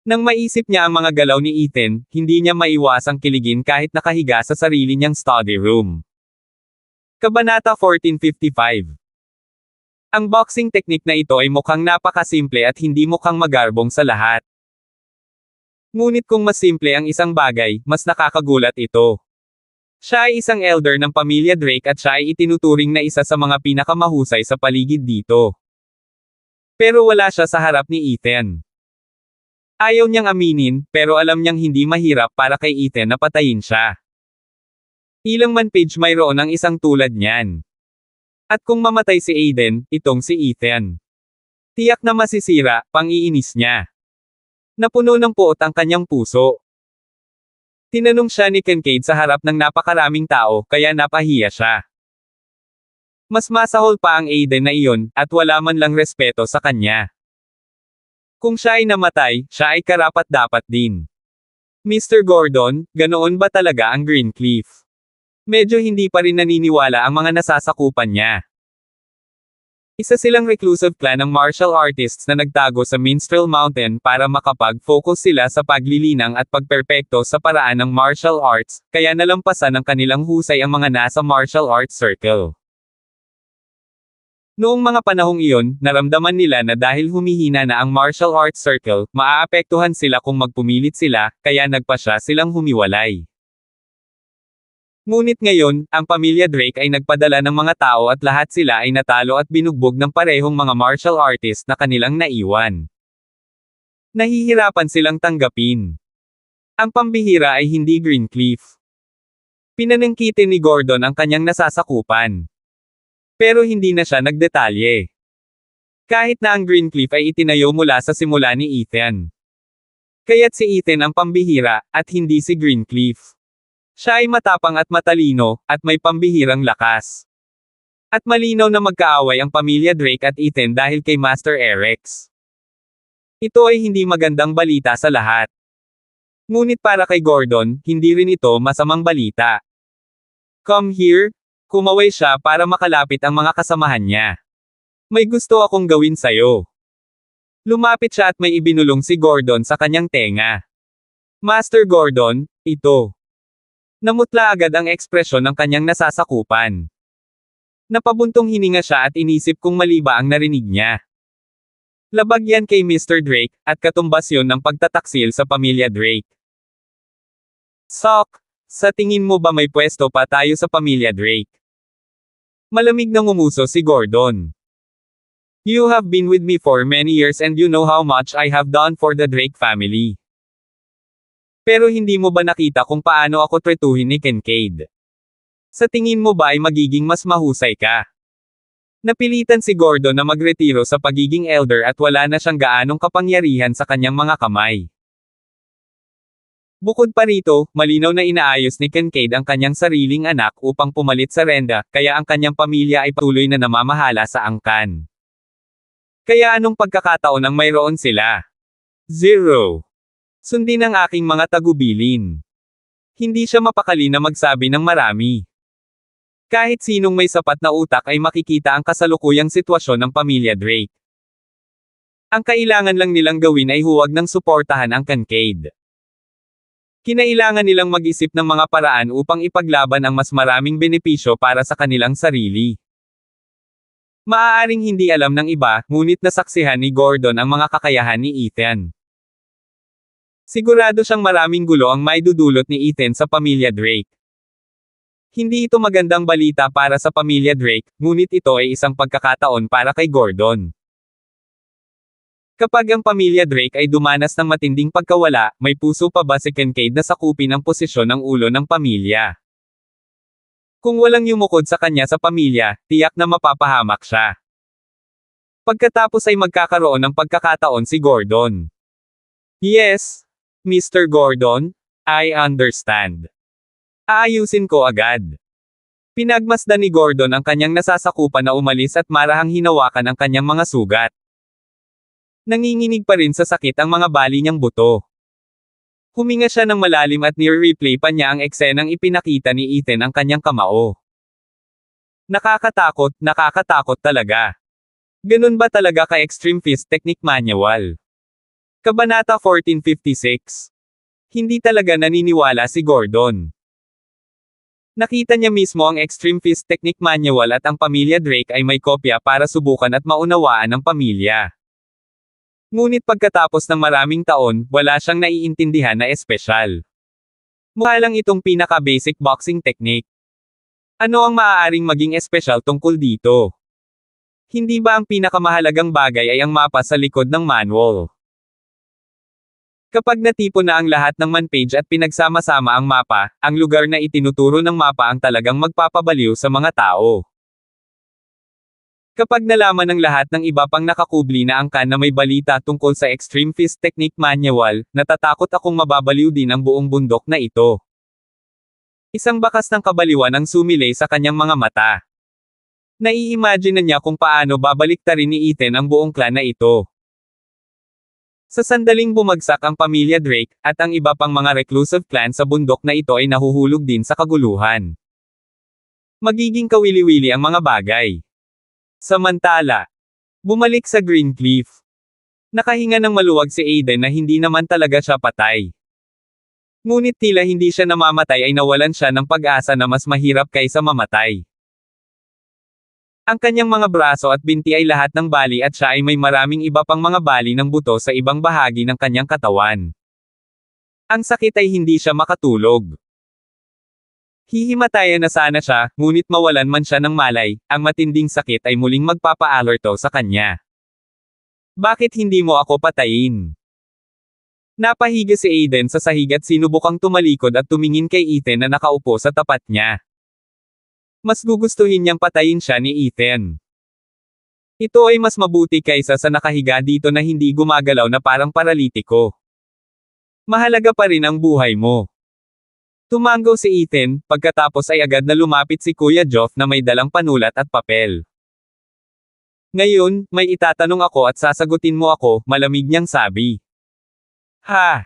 Nang maisip niya ang mga galaw ni Ethan, hindi niya maiwasang kiligin kahit nakahiga sa sarili niyang study room. Kabanata 1455. Ang boxing technique na ito ay mukhang napakasimple at hindi mukhang magarbong sa lahat. Ngunit kung mas simple ang isang bagay, mas nakakagulat ito. Siya ay isang elder ng pamilya Drake at siya ay itinuturing na isa sa mga pinakamahusay sa paligid dito. Pero wala siya sa harap ni Ethan. Ayaw niyang aminin, pero alam niyang hindi mahirap para kay Ethan na patayin siya. Ilang man page mayroon ang isang tulad niyan. At kung mamatay si Aiden, itong si Ethan. Tiyak na masisira, pang-iinis niya. Napuno ng puot ang kanyang puso. Tinanong siya ni Kincaid sa harap ng napakaraming tao, kaya napahiya siya. Mas masahol pa ang Aiden na iyon, at wala man lang respeto sa kanya. Kung siya ay namatay, siya ay karapat-dapat din. Mr. Gordon, ganoon ba talaga ang Greencliff? Medyo hindi pa rin naniniwala ang mga nasasakupan niya. Isa silang reclusive clan ng martial artists na nagtago sa Minstrel Mountain para makapag-focus sila sa paglilinang at pagperpekto sa paraan ng martial arts, kaya nalampasan ng kanilang husay ang mga nasa martial arts circle. Noong mga panahong iyon, naramdaman nila na dahil humihina na ang martial arts circle, maaapektuhan sila kung magpumilit sila, kaya nagpasya silang humiwalay. Ngunit ngayon, ang pamilya Drake ay nagpadala ng mga tao at lahat sila ay natalo at binugbog ng parehong mga martial artist na kanilang naiwan. Nahihirapan silang tanggapin. Ang pambihira ay hindi Greencliff. Pinanangkitin ni Gordon ang kanyang nasasakupan. Pero hindi na siya nagdetalye. Kahit na ang Greencliff ay itinayo mula sa simula ni Ethan. Kaya't si Ethan ang pambihira, at hindi si Greencliff. Siya ay matapang at matalino, at may pambihirang lakas. At malinaw na magkaaway ang pamilya Drake at Ethan dahil kay Master Erex. Ito ay hindi magandang balita sa lahat. Ngunit para kay Gordon, hindi rin ito masamang balita. Come here. Kumaway siya para makalapit ang mga kasamahan niya. May gusto akong gawin sayo. Lumapit siya at may ibinulong si Gordon sa kanyang tenga. Master Gordon, ito. Namutla agad ang ekspresyon ng kanyang nasasakupan. Napabuntong hininga siya at inisip kung mali ba ang narinig niya. Labag yan kay Mr. Drake, at katumbas yon ng pagtataksil sa pamilya Drake. Sok, sa tingin mo ba may pwesto pa tayo sa pamilya Drake? Malamig na ngumuso si Gordon. You have been with me for many years and you know how much I have done for the Drake family. Pero hindi mo ba nakita kung paano ako tretuhin ni Kincaid? Sa tingin mo ba ay magiging mas mahusay ka? Napilitan si Gordon na magretiro sa pagiging elder at wala na siyang gaanong kapangyarihan sa kanyang mga kamay. Bukod pa rito, malinaw na inaayos ni Kincaid ang kanyang sariling anak upang pumalit sa renda, kaya ang kanyang pamilya ay patuloy na namamahala sa angkan. Kaya anong pagkakataon ang mayroon sila? 0. Sundin ang aking mga tagubilin. Hindi siya mapakali na magsabi ng marami. Kahit sinong may sapat na utak ay makikita ang kasalukuyang sitwasyon ng pamilya Drake. Ang kailangan lang nilang gawin ay huwag nang suportahan ang Kincaid. Kinailangan nilang mag-isip ng mga paraan upang ipaglaban ang mas maraming benepisyo para sa kanilang sarili. Maaaring hindi alam ng iba, ngunit nasaksihan ni Gordon ang mga kakayahan ni Ethan. Sigurado siyang maraming gulo ang maidudulot ni Ethan sa pamilya Drake. Hindi ito magandang balita para sa pamilya Drake, ngunit ito ay isang pagkakataon para kay Gordon. Kapag ang pamilya Drake ay dumanas ng matinding pagkawala, may puso pa ba si Kincaid na sakupin ang posisyon ng ulo ng pamilya? Kung walang yumukod sa kanya sa pamilya, tiyak na mapapahamak siya. Pagkatapos ay magkakaroon ng pagkakataon si Gordon. Yes, Mr. Gordon, I understand. Aayusin ko agad. Pinagmasdan ni Gordon ang kanyang nasasakupan na umalis at marahang hinawakan ang kanyang mga sugat. Nanginginig pa rin sa sakit ang mga bali niyang buto. Huminga siya ng malalim at near-replay pa niya ang eksenang ipinakita ni Ethan ang kanyang kamao. Nakakatakot talaga. Ganun ba talaga ka-Extreme Fist Technique Manual? Kabanata 1456. Hindi talaga naniniwala si Gordon. Nakita niya mismo ang Extreme Fist Technique Manual at ang pamilya Drake ay may kopya para subukan at maunawaan ng pamilya. Ngunit pagkatapos ng maraming taon, wala siyang naiintindihan na espesyal. Mukha lang itong pinaka-basic boxing technique. Ano ang maaaring maging espesyal tungkol dito? Hindi ba ang pinakamahalagang bagay ay ang mapa sa likod ng manual? Kapag natipon na ang lahat ng manpage at pinagsama-sama ang mapa, ang lugar na itinuturo ng mapa ang talagang magpapabaliw sa mga tao. Kapag nalaman ng lahat ng iba pang nakakubli na angkan na may balita tungkol sa Extreme Fist Technique Manual, natatakot akong mababaliw din ang buong bundok na ito. Isang bakas ng kabaliwan ang sumilay sa kanyang mga mata. Naiimagine na niya kung paano babaliktarin ni Ethan ang buong clan na ito. Sa sandaling bumagsak ang pamilya Drake, at ang iba pang mga reclusive clan sa bundok na ito ay nahuhulog din sa kaguluhan. Magiging kawili-wili ang mga bagay. Samantala, bumalik sa Green Cliff. Nakahinga ng maluwag si Aiden na hindi naman talaga siya patay. Ngunit tila hindi siya namamatay ay nawalan siya ng pag-asa na mas mahirap kaysa mamatay. Ang kanyang mga braso at binti ay lahat ng bali at siya ay may maraming iba pang mga bali ng buto sa ibang bahagi ng kanyang katawan. Ang sakit ay hindi siya makatulog. Hihimatayan na sana siya, ngunit mawalan man siya ng malay, ang matinding sakit ay muling magpapa-alerto sa kanya. Bakit hindi mo ako patayin? Napahiga si Aiden sa sahig at sinubukang tumalikod at tumingin kay Ethan na nakaupo sa tapat niya. Mas gugustuhin niyang patayin siya ni Ethan. Ito ay mas mabuti kaysa sa nakahiga dito na hindi gumagalaw na parang paralitiko. Mahalaga pa rin ang buhay mo. Tumanggaw si Ethan, pagkatapos ay agad na lumapit si Kuya Geoff na may dalang panulat at papel. Ngayon, may itatanong ako at sasagutin mo ako, malamig niyang sabi. Ha?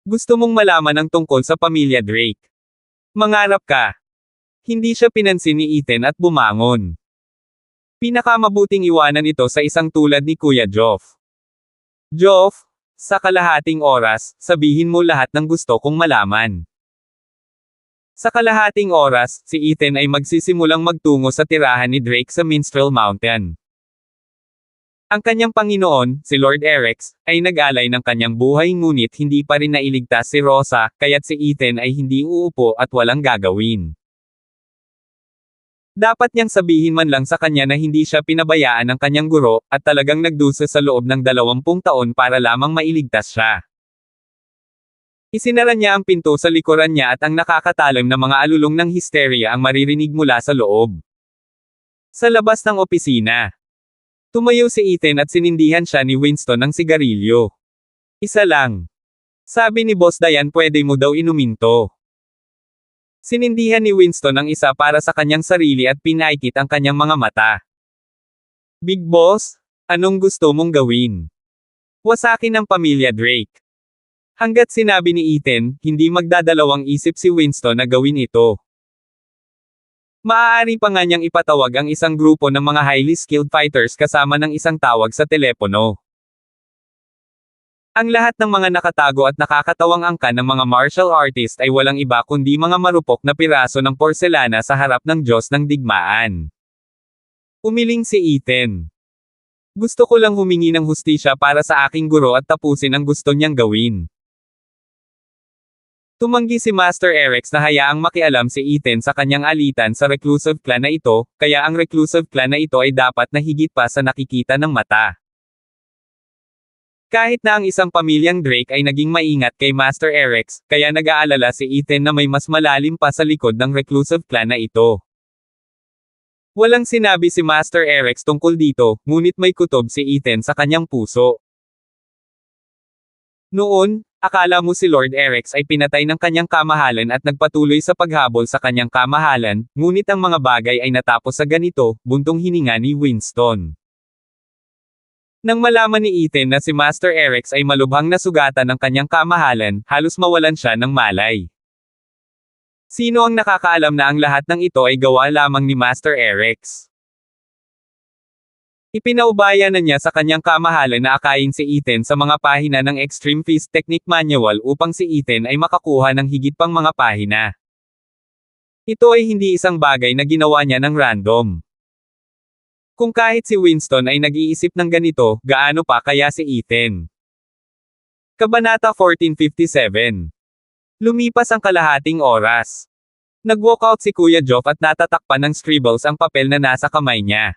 Gusto mong malaman ang tungkol sa pamilya Drake? Mangarap ka. Hindi siya pinansin ni Ethan at bumangon. Pinakamabuting iwanan ito sa isang tulad ni Kuya Geoff. Geoff, sa kalahating oras, sabihin mo lahat ng gusto kong malaman. Sa kalahating oras, si Ethan ay magsisimulang magtungo sa tirahan ni Drake sa Minstrel Mountain. Ang kanyang Panginoon, si Lord Erex, ay nag-alay ng kanyang buhay ngunit hindi pa rin nailigtas si Rosa, kaya't si Ethan ay hindi uupo at walang gagawin. Dapat niyang sabihin man lang sa kanya na hindi siya pinabayaan ng kanyang guro, at talagang nagdusa sa loob ng 20 taon para lamang mailigtas siya. Isinara niya ang pinto sa likuran niya at ang nakakatalim na mga alulong ng hysteria ang maririnig mula sa loob. Sa labas ng opisina. Tumayo si Ethan at sinindihan siya ni Winston ng sigarilyo. Isa lang. Sabi ni Boss Dayan pwede mo daw inumin to. Sinindihan ni Winston ang isa para sa kanyang sarili at pinaikit ang kanyang mga mata. Big Boss, anong gusto mong gawin? Wasakin ang pamilya Drake. Hanggat sinabi ni Ethan, hindi magdadalawang isip si Winston na gawin ito. Maaari pa nga niyang ipatawag ang isang grupo ng mga highly skilled fighters kasama ng isang tawag sa telepono. Ang lahat ng mga nakatago at nakakatawang angkan ng mga martial artist ay walang iba kundi mga marupok na piraso ng porselana sa harap ng Diyos ng digmaan. Umiling si Ethan. Gusto ko lang humingi ng hustisya para sa aking guro at tapusin ang gusto niyang gawin. Tumanggi si Master Erex na hayaang makialam si Ethan sa kanyang alitan sa reclusive clan na ito, kaya ang reclusive clan na ito ay dapat na higit pa sa nakikita ng mata. Kahit na ang isang pamilyang Drake ay naging maingat kay Master Erex, kaya nag-aalala si Ethan na may mas malalim pa sa likod ng reclusive clan na ito. Walang sinabi si Master Erex tungkol dito, ngunit may kutob si Ethan sa kanyang puso. Noon, akala mo si Lord Erex ay pinatay ng kanyang kamahalan at nagpatuloy sa paghabol sa kanyang kamahalan, ngunit ang mga bagay ay natapos sa ganito, buntong hininga ni Winston. Nang malaman ni Ethan na si Master Erex ay malubhang nasugatan ng kanyang kamahalan, halos mawalan siya ng malay. Sino ang nakakaalam na ang lahat ng ito ay gawa lamang ni Master Erex? Ipinaubaya na niya sa kanyang kamahalan na akayin si Ethan sa mga pahina ng Extreme Fist Technique Manual upang si Ethan ay makakuha ng higit pang mga pahina. Ito ay hindi isang bagay na ginawa niya ng random. Kung kahit si Winston ay nag-iisip ng ganito, gaano pa kaya si Ethan? Kabanata 1457. Lumipas ang kalahating oras. Nag-walkout si Kuya Geoff at natatakpan ng scribbles ang papel na nasa kamay niya.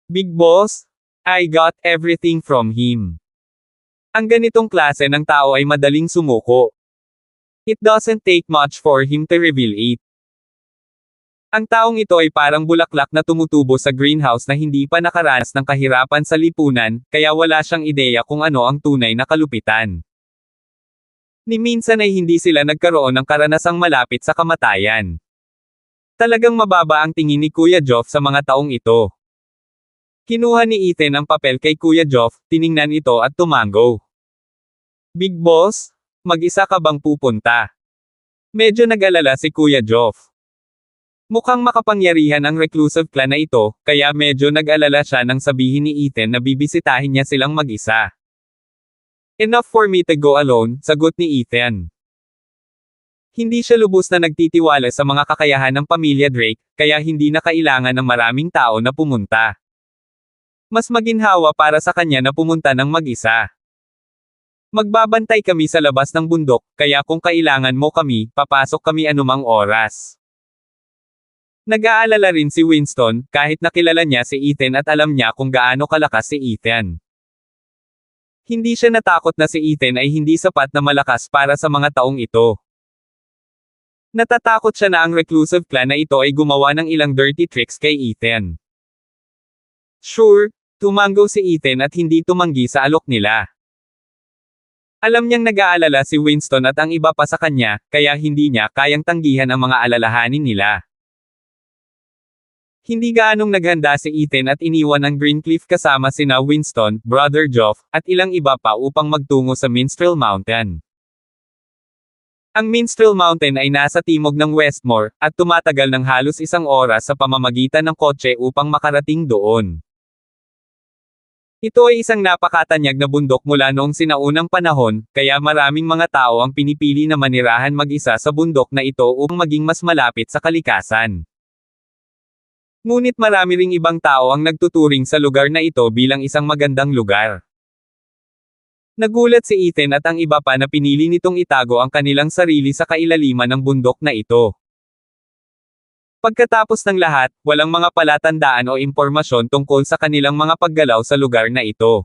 Big Boss, I got everything from him. Ang ganitong klase ng tao ay madaling sumuko. It doesn't take much for him to reveal it. Ang taong ito ay parang bulaklak na tumutubo sa greenhouse na hindi pa nakaranas ng kahirapan sa lipunan, kaya wala siyang ideya kung ano ang tunay na kalupitan. Ni minsan ay hindi sila nagkaroon ng karanasang malapit sa kamatayan. Talagang mababa ang tingin ni Kuya Geoff sa mga taong ito. Kinuha ni Ethan ang papel kay Kuya Geoff, tiningnan ito at tumango. Big Boss, mag-isa ka bang pupunta? Medyo nag-alala si Kuya Geoff. Mukhang makapangyarihan ang reclusive clan na ito, kaya medyo nag-alala siya nang sabihin ni Ethan na bibisitahin niya silang mag-isa. Enough for me to go alone, sagot ni Ethan. Hindi siya lubos na nagtitiwala sa mga kakayahan ng pamilya Drake, kaya hindi na kailangan ng maraming tao na pumunta. Mas maginhawa para sa kanya na pumunta ng mag-isa. Magbabantay kami sa labas ng bundok, kaya kung kailangan mo kami, papasok kami anumang oras. Nag-aalala rin si Winston, kahit nakilala niya si Ethan at alam niya kung gaano kalakas si Ethan. Hindi siya natakot na si Ethan ay hindi sapat na malakas para sa mga taong ito. Natatakot siya na ang reclusive clan na ito ay gumawa ng ilang dirty tricks kay Ethan. Sure, tumango si Ethan at hindi tumanggi sa alok nila. Alam niyang nag-aalala si Winston at ang iba pa sa kanya, kaya hindi niya kayang tanggihan ang mga alalahanin nila. Hindi gaanong naghanda si Ethan at iniwan ang Greencliff kasama sina Winston, Brother Geoff, at ilang iba pa upang magtungo sa Minstrel Mountain. Ang Minstrel Mountain ay nasa timog ng Westmore, at tumatagal ng halos isang oras sa pamamagitan ng kotse upang makarating doon. Ito ay isang napakatanyag na bundok mula noong sinaunang panahon, kaya maraming mga tao ang pinipili na manirahan mag-isa sa bundok na ito upang maging mas malapit sa kalikasan. Ngunit marami ring ibang tao ang nagtuturing sa lugar na ito bilang isang magandang lugar. Nagulat si Ethan at ang iba pa na pinili nitong itago ang kanilang sarili sa kailaliman ng bundok na ito. Pagkatapos ng lahat, walang mga palatandaan o impormasyon tungkol sa kanilang mga paggalaw sa lugar na ito.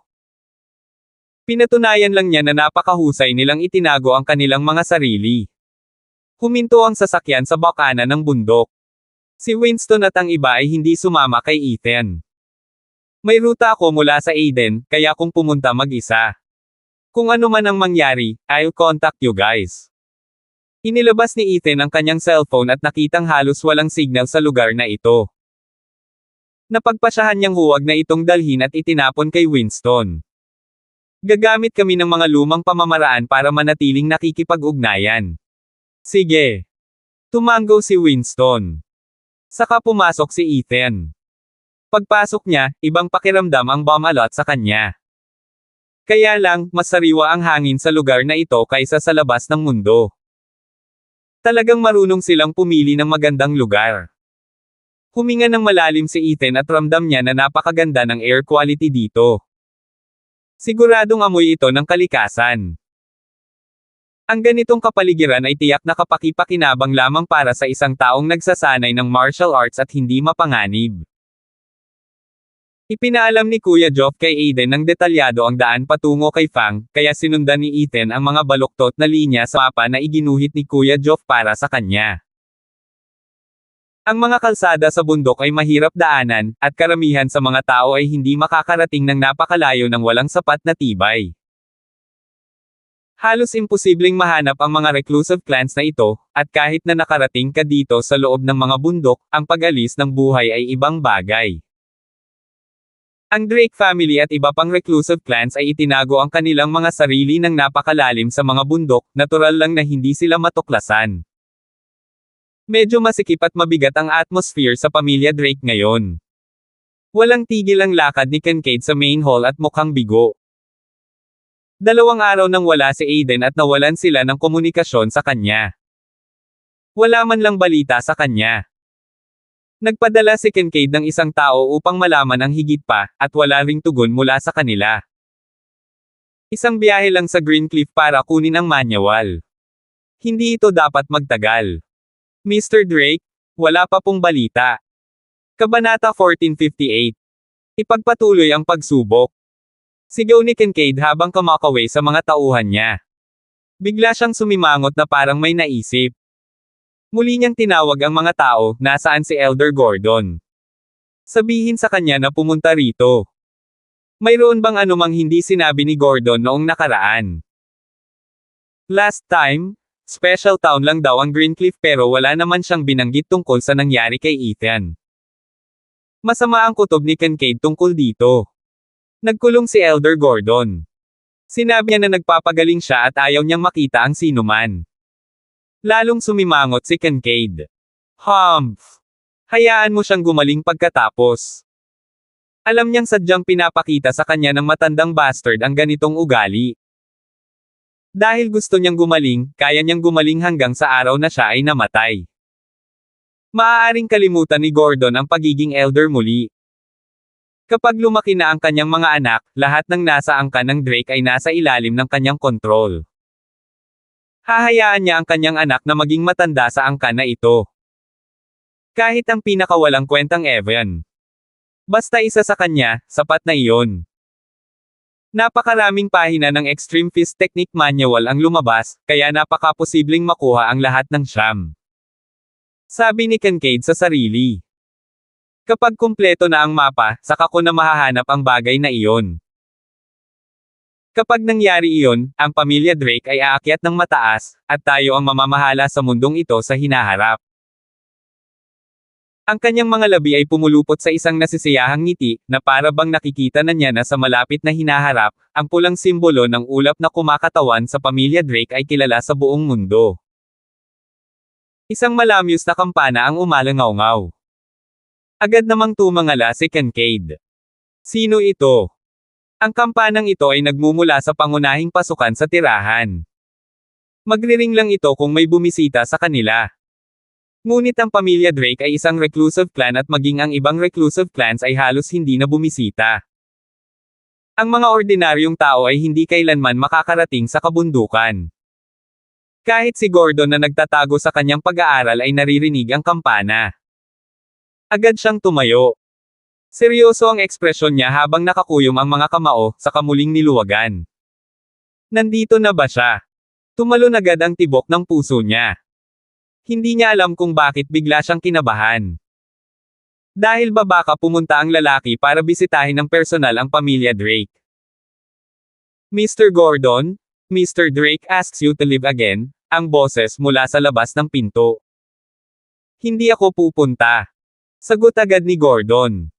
Pinatunayan lang niya na napakahusay nilang itinago ang kanilang mga sarili. Huminto ang sasakyan sa bakana ng bundok. Si Winston at ang iba ay hindi sumama kay Ethan. May ruta ako mula sa Aiden, kaya kung pumunta mag-isa. Kung ano man ang mangyari, I'll contact you guys. Inilabas ni Ethan ang kanyang cellphone at nakitang halos walang signal sa lugar na ito. Napagpasyahan niyang huwag na itong dalhin at itinapon kay Winston. Gagamit kami ng mga lumang pamamaraan para manatiling nakikipag-ugnayan. Sige. Tumango si Winston. Saka pumasok si Ethan. Pagpasok niya, ibang pakiramdam ang bomb alot sa kanya. Kaya lang, mas sariwa ang hangin sa lugar na ito kaysa sa labas ng mundo. Talagang marunong silang pumili ng magandang lugar. Huminga ng malalim si Ethan at ramdam niya na napakaganda ng air quality dito. Siguradong amoy ito ng kalikasan. Ang ganitong kapaligiran ay tiyak na kapaki-pakinabang lamang para sa isang taong nagsasanay ng martial arts at hindi mapanganib. Ipinaalam ni Kuya Geoff kay Aiden ng detalyado ang daan patungo kay Fang, kaya sinundan ni Ethan ang mga baluktot na linya sa mapa na iginuhit ni Kuya Geoff para sa kanya. Ang mga kalsada sa bundok ay mahirap daanan, at karamihan sa mga tao ay hindi makakarating ng napakalayo ng walang sapat na tibay. Halos imposibleng mahanap ang mga reclusive clans na ito, at kahit na nakarating ka dito sa loob ng mga bundok, ang pag-alis ng buhay ay ibang bagay. Ang Drake family at iba pang reclusive clans ay itinago ang kanilang mga sarili ng napakalalim sa mga bundok, natural lang na hindi sila matuklasan. Medyo masikip at mabigat ang atmosphere sa pamilya Drake ngayon. Walang tigil ang lakad ni Kincaid sa main hall at mukhang bigo. 2 araw nang wala si Aiden at nawalan sila ng komunikasyon sa kanya. Wala man lang balita sa kanya. Nagpadala si Kincaid ng isang tao upang malaman ang higit pa, at wala ring tugon mula sa kanila. Isang biyahe lang sa Greencliff para kunin ang manual. Hindi ito dapat magtagal. Mr. Drake, wala pa pong balita. Kabanata 1458. Ipagpatuloy ang pagsubok. Sigaw ni Kincaid habang kumakaway sa mga tauhan niya. Bigla siyang sumimangot na parang may naisip. Muli niyang tinawag ang mga tao, nasaan si Elder Gordon? Sabihin sa kanya na pumunta rito. Mayroon bang anumang hindi sinabi ni Gordon noong nakaraan? Last time, special town lang daw ang Greencliff pero wala naman siyang binanggit tungkol sa nangyari kay Ethan. Masama ang kutob ni Kincaid tungkol dito. Nagkulong si Elder Gordon. Sinabi niya na nagpapagaling siya at ayaw niyang makita ang sinuman. Lalong sumimangot si Kincaid. Humph! Hayaan mo siyang gumaling pagkatapos. Alam niyang sadyang pinapakita sa kanya ng matandang bastard ang ganitong ugali. Dahil gusto niyang gumaling, kaya niyang gumaling hanggang sa araw na siya ay namatay. Maaaring kalimutan ni Gordon ang pagiging elder muli. Kapag lumaki na ang kanyang mga anak, lahat ng nasa angkan ng Drake ay nasa ilalim ng kanyang kontrol. Hahayaan niya ang kanyang anak na maging matanda sa angkan na ito. Kahit ang pinakawalang kwentang Evan. Basta isa sa kanya, sapat na iyon. Napakaraming pahina ng Extreme Fist Technique Manual ang lumabas, kaya napakaposibleng makuha ang lahat ng siyam. Sabi ni Kincaid sa sarili. Kapag kumpleto na ang mapa, saka ko na mahahanap ang bagay na iyon. Kapag nangyari iyon, ang pamilya Drake ay aakyat ng mataas, at tayo ang mamamahala sa mundong ito sa hinaharap. Ang kanyang mga labi ay pumulupot sa isang nasisiyahang ngiti, na para bang nakikita na niya na sa malapit na hinaharap, ang pulang simbolo ng ulap na kumakatawan sa pamilya Drake ay kilala sa buong mundo. Isang malamyos na kampana ang umalangaw-ngaw. Agad namang tumangala si Kincaid. Sino ito? Ang kampanang ito ay nagmumula sa pangunahing pasukan sa tirahan. Magriring lang ito kung may bumisita sa kanila. Ngunit ang pamilya Drake ay isang reclusive clan at maging ang ibang reclusive clans ay halos hindi na bumisita. Ang mga ordinaryong tao ay hindi kailanman makakarating sa kabundukan. Kahit si Gordon na nagtatago sa kanyang pag-aaral ay naririnig ang kampana. Agad siyang tumayo. Seryoso ang ekspresyon niya habang nakakuyom ang mga kamao, sa kamuling niluwagan. Nandito na ba siya? Tumalon agad ang tibok ng puso niya. Hindi niya alam kung bakit bigla siyang kinabahan. Dahil ba baka pumunta ang lalaki para bisitahin ng personal ang pamilya Drake? Mr. Gordon, Mr. Drake asks you to live again, ang boses mula sa labas ng pinto. Hindi ako pupunta. Sagot agad ni Gordon.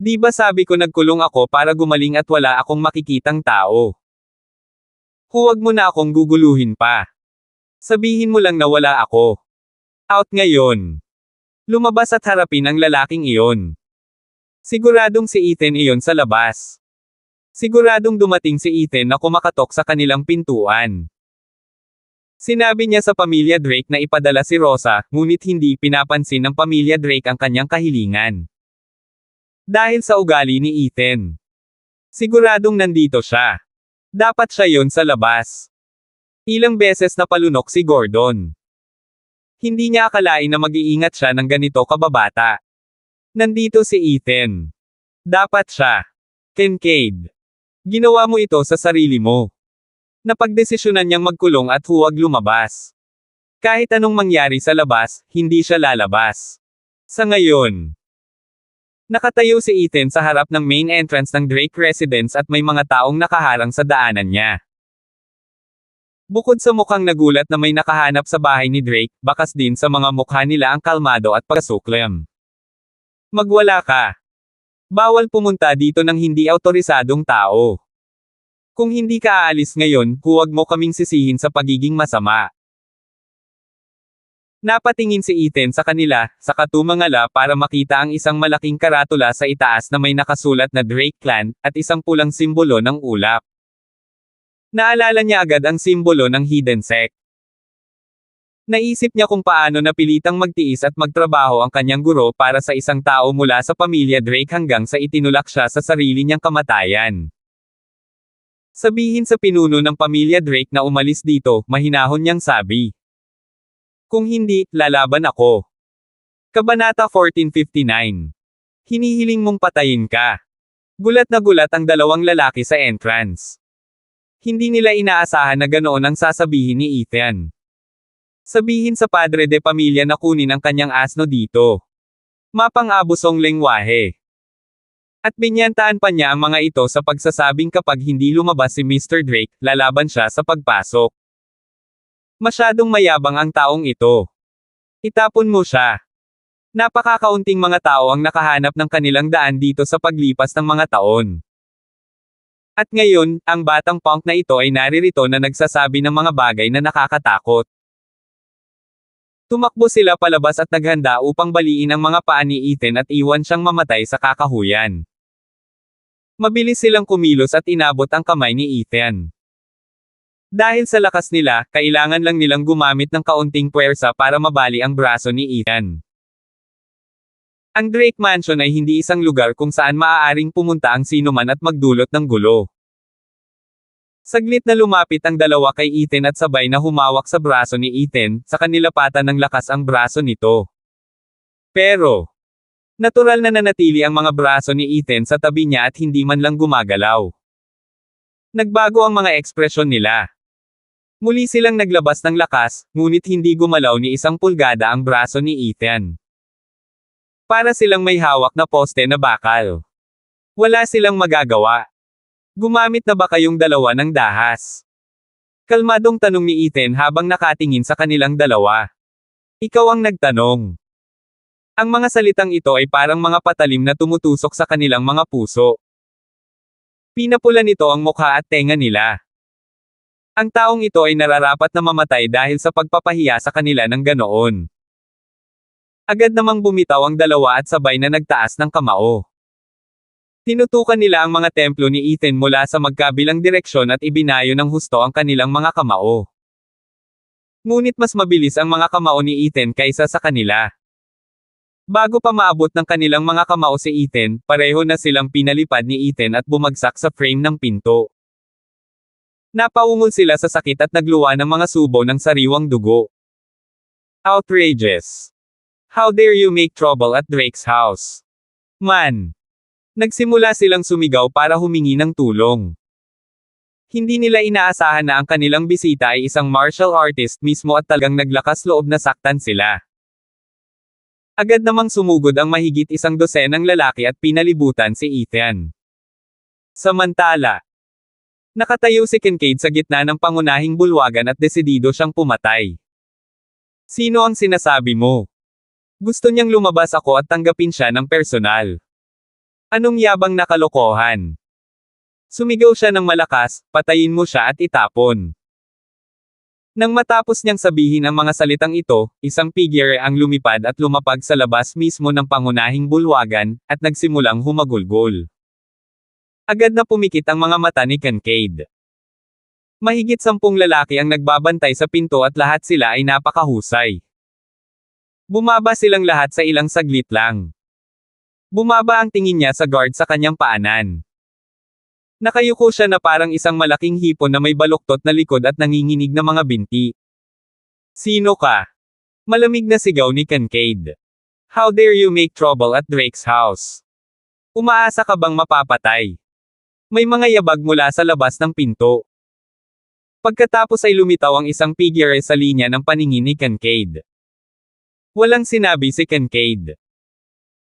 Di ba sabi ko nagkulong ako para gumaling at wala akong makikitang tao? Huwag mo na akong guguluhin pa. Sabihin mo lang na wala ako. Out ngayon. Lumabas at harapin ang lalaking iyon. Siguradong si Ethan iyon sa labas. Siguradong dumating si Ethan na kumakatok sa kanilang pintuan. Sinabi niya sa pamilya Drake na ipadala si Rosa, ngunit hindi pinapansin ng pamilya Drake ang kanyang kahilingan. Dahil sa ugali ni Ethan. Siguradong nandito siya. Dapat siya yon sa labas. Ilang beses na palunok si Gordon. Hindi niya akalain na mag-iingat siya ng ganito kababata. Nandito si Ethan. Dapat siya. Kincaid. Ginawa mo ito sa sarili mo. Napagdesisyonan niyang magkulong at huwag lumabas. Kahit anong mangyari sa labas, hindi siya lalabas. Sa ngayon, nakatayo si Ethan sa harap ng main entrance ng Drake residence at may mga taong nakaharang sa daanan niya. Bukod sa mukhang nagulat na may nakahanap sa bahay ni Drake, bakas din sa mga mukha nila ang kalmado at pagkasuklam. Magwala ka. Bawal pumunta dito ng hindi autorisadong tao. Kung hindi ka aalis ngayon, huwag mo kaming sisihin sa pagiging masama. Napatingin si Ethan sa kanila, sa katumangala para makita ang isang malaking karatula sa itaas na may nakasulat na Drake Clan, at isang pulang simbolo ng ulap. Naalala niya agad ang simbolo ng Hidden Sect. Naisip niya kung paano napilitang magtiis at magtrabaho ang kanyang guro para sa isang tao mula sa pamilya Drake hanggang sa itinulak siya sa sarili niyang kamatayan. Sabihin sa pinuno ng pamilya Drake na umalis dito, mahinahon niyang sabi. Kung hindi, lalaban ako. Kabanata 1459. Hinihiling mong patayin ka. Gulat na gulat ang dalawang lalaki sa entrance. Hindi nila inaasahan na ganoon ang sasabihin ni Ethan. Sabihin sa padre de pamilya na kunin ang kanyang asno dito. Mapang-abusong lengwahe. At binyantaan pa niya ang mga ito sa pagsasabing kapag hindi lumabas si Mr. Drake, lalaban siya sa pagpasok. Masyadong mayabang ang taong ito. Itapon mo siya. Napakakaunting mga tao ang nakahanap ng kanilang daan dito sa paglipas ng mga taon. At ngayon, ang batang punk na ito ay naririto na nagsasabi ng mga bagay na nakakatakot. Tumakbo sila palabas at naghanda upang baliin ang mga paa ni Ethan at iwan siyang mamatay sa kakahuyan. Mabilis silang kumilos at inabot ang kamay ni Ethan. Dahil sa lakas nila, kailangan lang nilang gumamit ng kaunting puwersa para mabali ang braso ni Ethan. Ang Drake Mansion ay hindi isang lugar kung saan maaaring pumunta ang sinuman at magdulot ng gulo. Saglit na lumapit ang dalawa kay Ethan at sabay na humawak sa braso ni Ethan, sa kanilapatan ng lakas ang braso nito. Pero, natural na nanatili ang mga braso ni Ethan sa tabi niya at hindi man lang gumagalaw. Nagbago ang mga ekspresyon nila. Muli silang naglabas ng lakas, ngunit hindi gumalaw ni isang pulgada ang braso ni Ethan. Para silang may hawak na poste na bakal. Wala silang magagawa. Gumamit na ba kayong dalawa ng dahas? Kalmadong tanong ni Ethan habang nakatingin sa kanilang dalawa. Ikaw ang nagtanong. Ang mga salitang ito ay parang mga patalim na tumutusok sa kanilang mga puso. Pinapula nito ang mukha at tenga nila. Ang taong ito ay nararapat na mamatay dahil sa pagpapahiya sa kanila ng ganoon. Agad namang bumitaw ang dalawa at sabay na nagtaas ng kamao. Tinutukan nila ang mga templo ni Ethan mula sa magkabilang direksyon at ibinayo ng husto ang kanilang mga kamao. Ngunit mas mabilis ang mga kamao ni Ethan kaysa sa kanila. Bago pa maabot ng kanilang mga kamao si Ethan, pareho na silang pinalipad ni Ethan at bumagsak sa frame ng pinto. Napaungol sila sa sakit at nagluwa ng mga subo ng sariwang dugo. Outrageous! How dare you make trouble at Drake's house? Man! Nagsimula silang sumigaw para humingi ng tulong. Hindi nila inaasahan na ang kanilang bisita ay isang martial artist mismo at talagang naglakas loob na saktan sila. Agad namang sumugod ang mahigit 100 lalaki at pinalibutan si Ethan. Samantala, nakatayo si Kincaid sa gitna ng pangunahing bulwagan at desidido siyang pumatay. Sino ang sinasabi mo? Gusto niyang lumabas ako at tanggapin siya ng personal. Anong yabang na kalokohan? Sumigaw siya ng malakas, patayin mo siya at itapon. Nang matapos niyang sabihin ang mga salitang ito, isang figure ang lumipad at lumapag sa labas mismo ng pangunahing bulwagan, at nagsimulang humagulgol. Agad na pumikit ang mga mata ni Kincaid. Mahigit 10 lalaki ang nagbabantay sa pinto at lahat sila ay napakahusay. Bumaba silang lahat sa ilang saglit lang. Bumaba ang tingin niya sa guard sa kanyang paanan. Nakayuko siya na parang isang malaking hipon na may baluktot na likod at nanginginig na mga binti. Sino ka? Malamig na sigaw ni Kincaid. How dare you make trouble at Drake's house? Umaasa ka bang mapapatay? May mga yabag mula sa labas ng pinto. Pagkatapos ay lumitaw ang isang figure sa linya ng paningin ni Kincaid. Walang sinabi si Kincaid.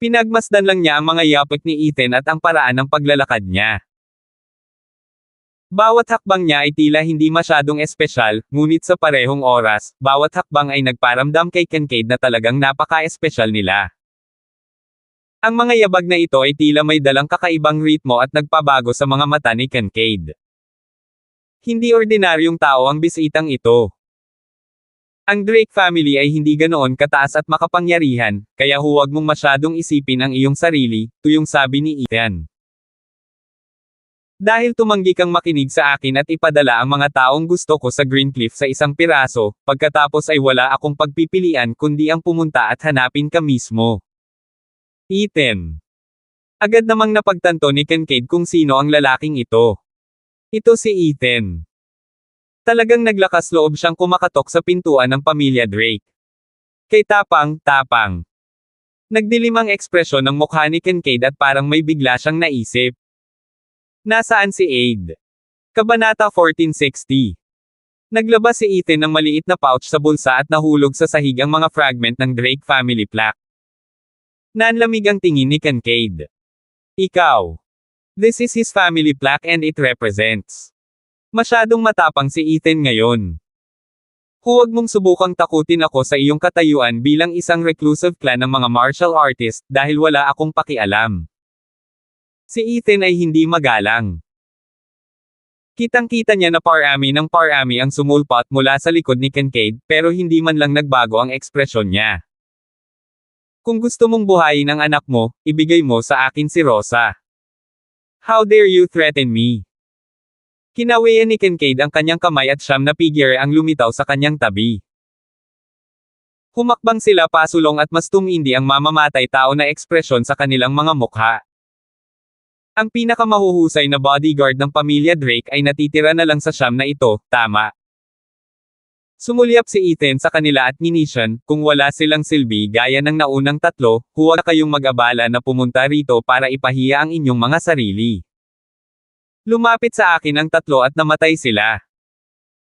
Pinagmasdan lang niya ang mga yapot ni Ethan at ang paraan ng paglalakad niya. Bawat hakbang niya ay tila hindi masyadong espesyal, ngunit sa parehong oras, bawat hakbang ay nagparamdam kay Kincaid na talagang napaka-espesyal nila. Ang mga yabag na ito ay tila may dalang kakaibang ritmo at nagpabago sa mga mata ni Kincaid. Hindi ordinaryong tao ang bisitang ito. Ang Drake family ay hindi ganoon kataas at makapangyarihan, kaya huwag mong masyadong isipin ang iyong sarili, tuyong sabi ni Ethan. Dahil tumanggi kang makinig sa akin at ipadala ang mga taong gusto ko sa Greencliff sa isang piraso, pagkatapos ay wala akong pagpipilian kundi ang pumunta at hanapin ka mismo. Ethan. Agad namang napagtanto ni Kincaid kung sino ang lalaking ito. Ito si Ethan. Talagang naglakas loob siyang kumakatok sa pintuan ng pamilya Drake. Kay tapang. Nagdilim ang ekspresyon ng mukha ni Kincaid at parang may bigla siyang naisip. Nasaan si Aid? Kabanata 1460. Naglabas si Ethan ng maliit na pouch sa bulsa at nahulog sa sahig ang mga fragment ng Drake family plaque. Nanlamig ang tingin ni Kincaid. Ikaw. This is his family plaque and it represents. Masyadong matapang si Ethan ngayon. Huwag mong subukang takutin ako sa iyong katayuan bilang isang reclusive clan ng mga martial artist dahil wala akong pakialam. Si Ethan ay hindi magalang. Kitang-kita niya na parami ng parami ang sumulpot mula sa likod ni Kincaid pero hindi man lang nagbago ang ekspresyon niya. Kung gusto mong buhayin ang anak mo, ibigay mo sa akin si Rosa. How dare you threaten me? Kinawian ni Kincaid ang kanyang kamay at siyam na figure ang lumitaw sa kanyang tabi. Humakbang sila pasulong at mas tumindi ang mamamatay tao na ekspresyon sa kanilang mga mukha. Ang pinakamahuhusay na bodyguard ng pamilya Drake ay natitira na lang sa siyam na ito, tama. Sumulyap si Ethan sa kanila at minisyon, kung wala silang silbi gaya ng naunang tatlo, huwag kayong mag-abala na pumunta rito para ipahiya ang inyong mga sarili. Lumapit sa akin ang tatlo at namatay sila.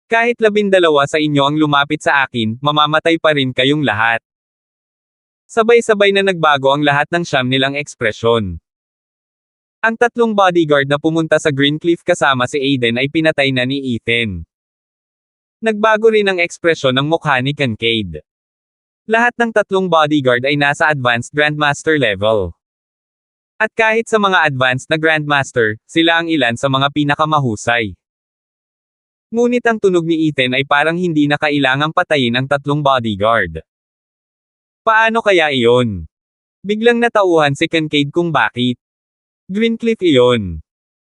Kahit 12 sa inyo ang lumapit sa akin, mamamatay pa rin kayong lahat. Sabay-sabay na nagbago ang lahat ng siyam nilang ekspresyon. Ang tatlong bodyguard na pumunta sa Greencliff kasama si Aiden ay pinatay na ni Ethan. Nagbago rin ang ekspresyon ng mukha ni Kincaid. Lahat ng tatlong bodyguard ay nasa advanced Grandmaster level. At kahit sa mga advanced na Grandmaster, sila ang ilan sa mga pinakamahusay. Ngunit ang tunog ni Ethan ay parang hindi na kailangang patayin ang tatlong bodyguard. Paano kaya iyon? Biglang natauhan si Kincaid kung bakit. Greencliff iyon.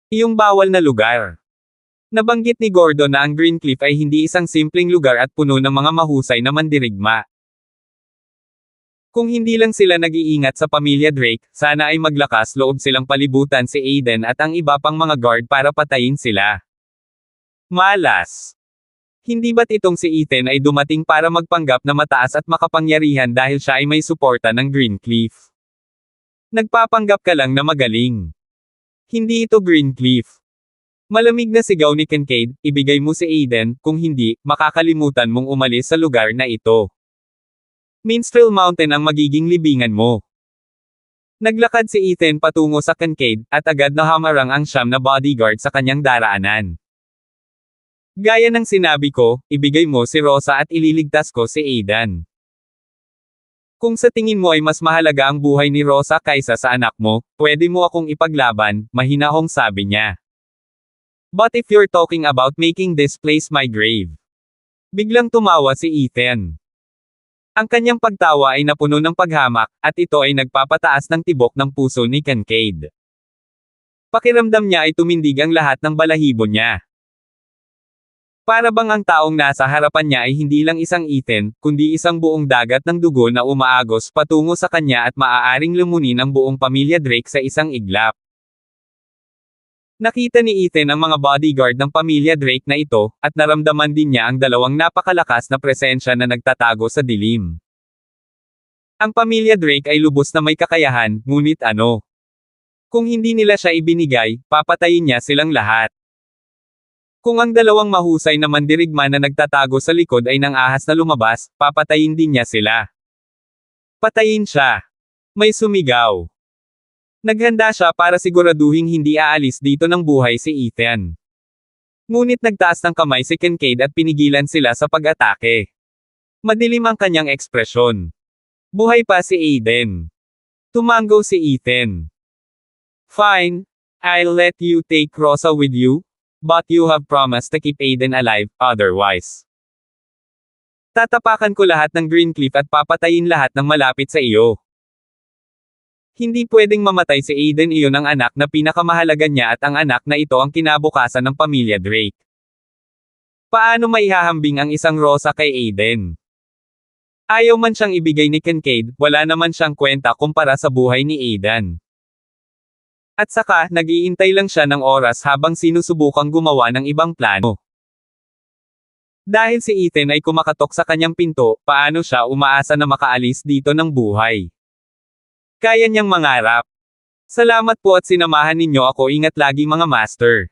Iyong bawal na lugar. Nabanggit ni Gordon na ang Greencliff ay hindi isang simpleng lugar at puno ng mga mahusay na mandirigma. Kung hindi lang sila nag-iingat sa pamilya Drake, sana ay maglakas loob silang palibutan si Aiden at ang iba pang mga guard para patayin sila. Malas. Hindi ba't itong si Ethan ay dumating para magpanggap na mataas at makapangyarihan dahil siya ay may suporta ng Greencliff? Nagpapanggap ka lang na magaling. Hindi ito Greencliff. Malamig na sigaw ni Kincaid, ibigay mo si Aiden, kung hindi, makakalimutan mong umalis sa lugar na ito. Minstrel Mountain ang magiging libingan mo. Naglakad si Ethan patungo sa Kincaid, at agad na hamarang ang siyam na bodyguard sa kanyang daraanan. Gaya ng sinabi ko, ibigay mo si Rosa at ililigtas ko si Aiden. Kung sa tingin mo ay mas mahalaga ang buhay ni Rosa kaysa sa anak mo, pwede mo akong ipaglaban, mahinahong sabi niya. But if you're talking about making this place my grave. Biglang tumawa si Ethan. Ang kanyang pagtawa ay napuno ng paghamak, at ito ay nagpapataas ng tibok ng puso ni Kincaid. Pakiramdam niya ay tumindig ang lahat ng balahibo niya. Para bang ang taong nasa harapan niya ay hindi lang isang Ethan, kundi isang buong dagat ng dugo na umaagos patungo sa kanya at maaaring lumunin ang buong pamilya Drake sa isang iglap. Nakita ni Ethan ang mga bodyguard ng pamilya Drake na ito, at naramdaman din niya ang dalawang napakalakas na presensya na nagtatago sa dilim. Ang pamilya Drake ay lubos na may kakayahan, ngunit ano? Kung hindi nila siya ibinigay, papatayin niya silang lahat. Kung ang dalawang mahusay na mandirigma na nagtatago sa likod ay nang ahas na lumabas, papatayin din niya sila. Patayin siya. May sumigaw. Naghanda siya para siguraduhing hindi aalis dito ng buhay si Ethan. Ngunit nagtaas ng kamay si Kincaid at pinigilan sila sa pag-atake. Madilim ang kanyang ekspresyon. Buhay pa si Aiden. Tumango si Ethan. Fine, I'll let you take Rosa with you, but you have promised to keep Aiden alive, otherwise. Tatapakan ko lahat ng Greencliff at papatayin lahat ng malapit sa iyo. Hindi pwedeng mamatay si Aiden, iyon ang anak na pinakamahalaga niya at ang anak na ito ang kinabukasan ng pamilya Drake. Paano maihahambing ang isang Rosa kay Aiden? Ayaw man siyang ibigay ni Kincaid, wala naman siyang kwenta kumpara sa buhay ni Aiden. At saka, nag-iintay lang siya ng oras habang sinusubukang gumawa ng ibang plano. Dahil si Ethan ay kumakatok sa kanyang pinto, paano siya umaasa na makaalis dito ng buhay? Kaya niyang mangarap. Salamat po at sinamahan ninyo ako, ingat lagi mga master.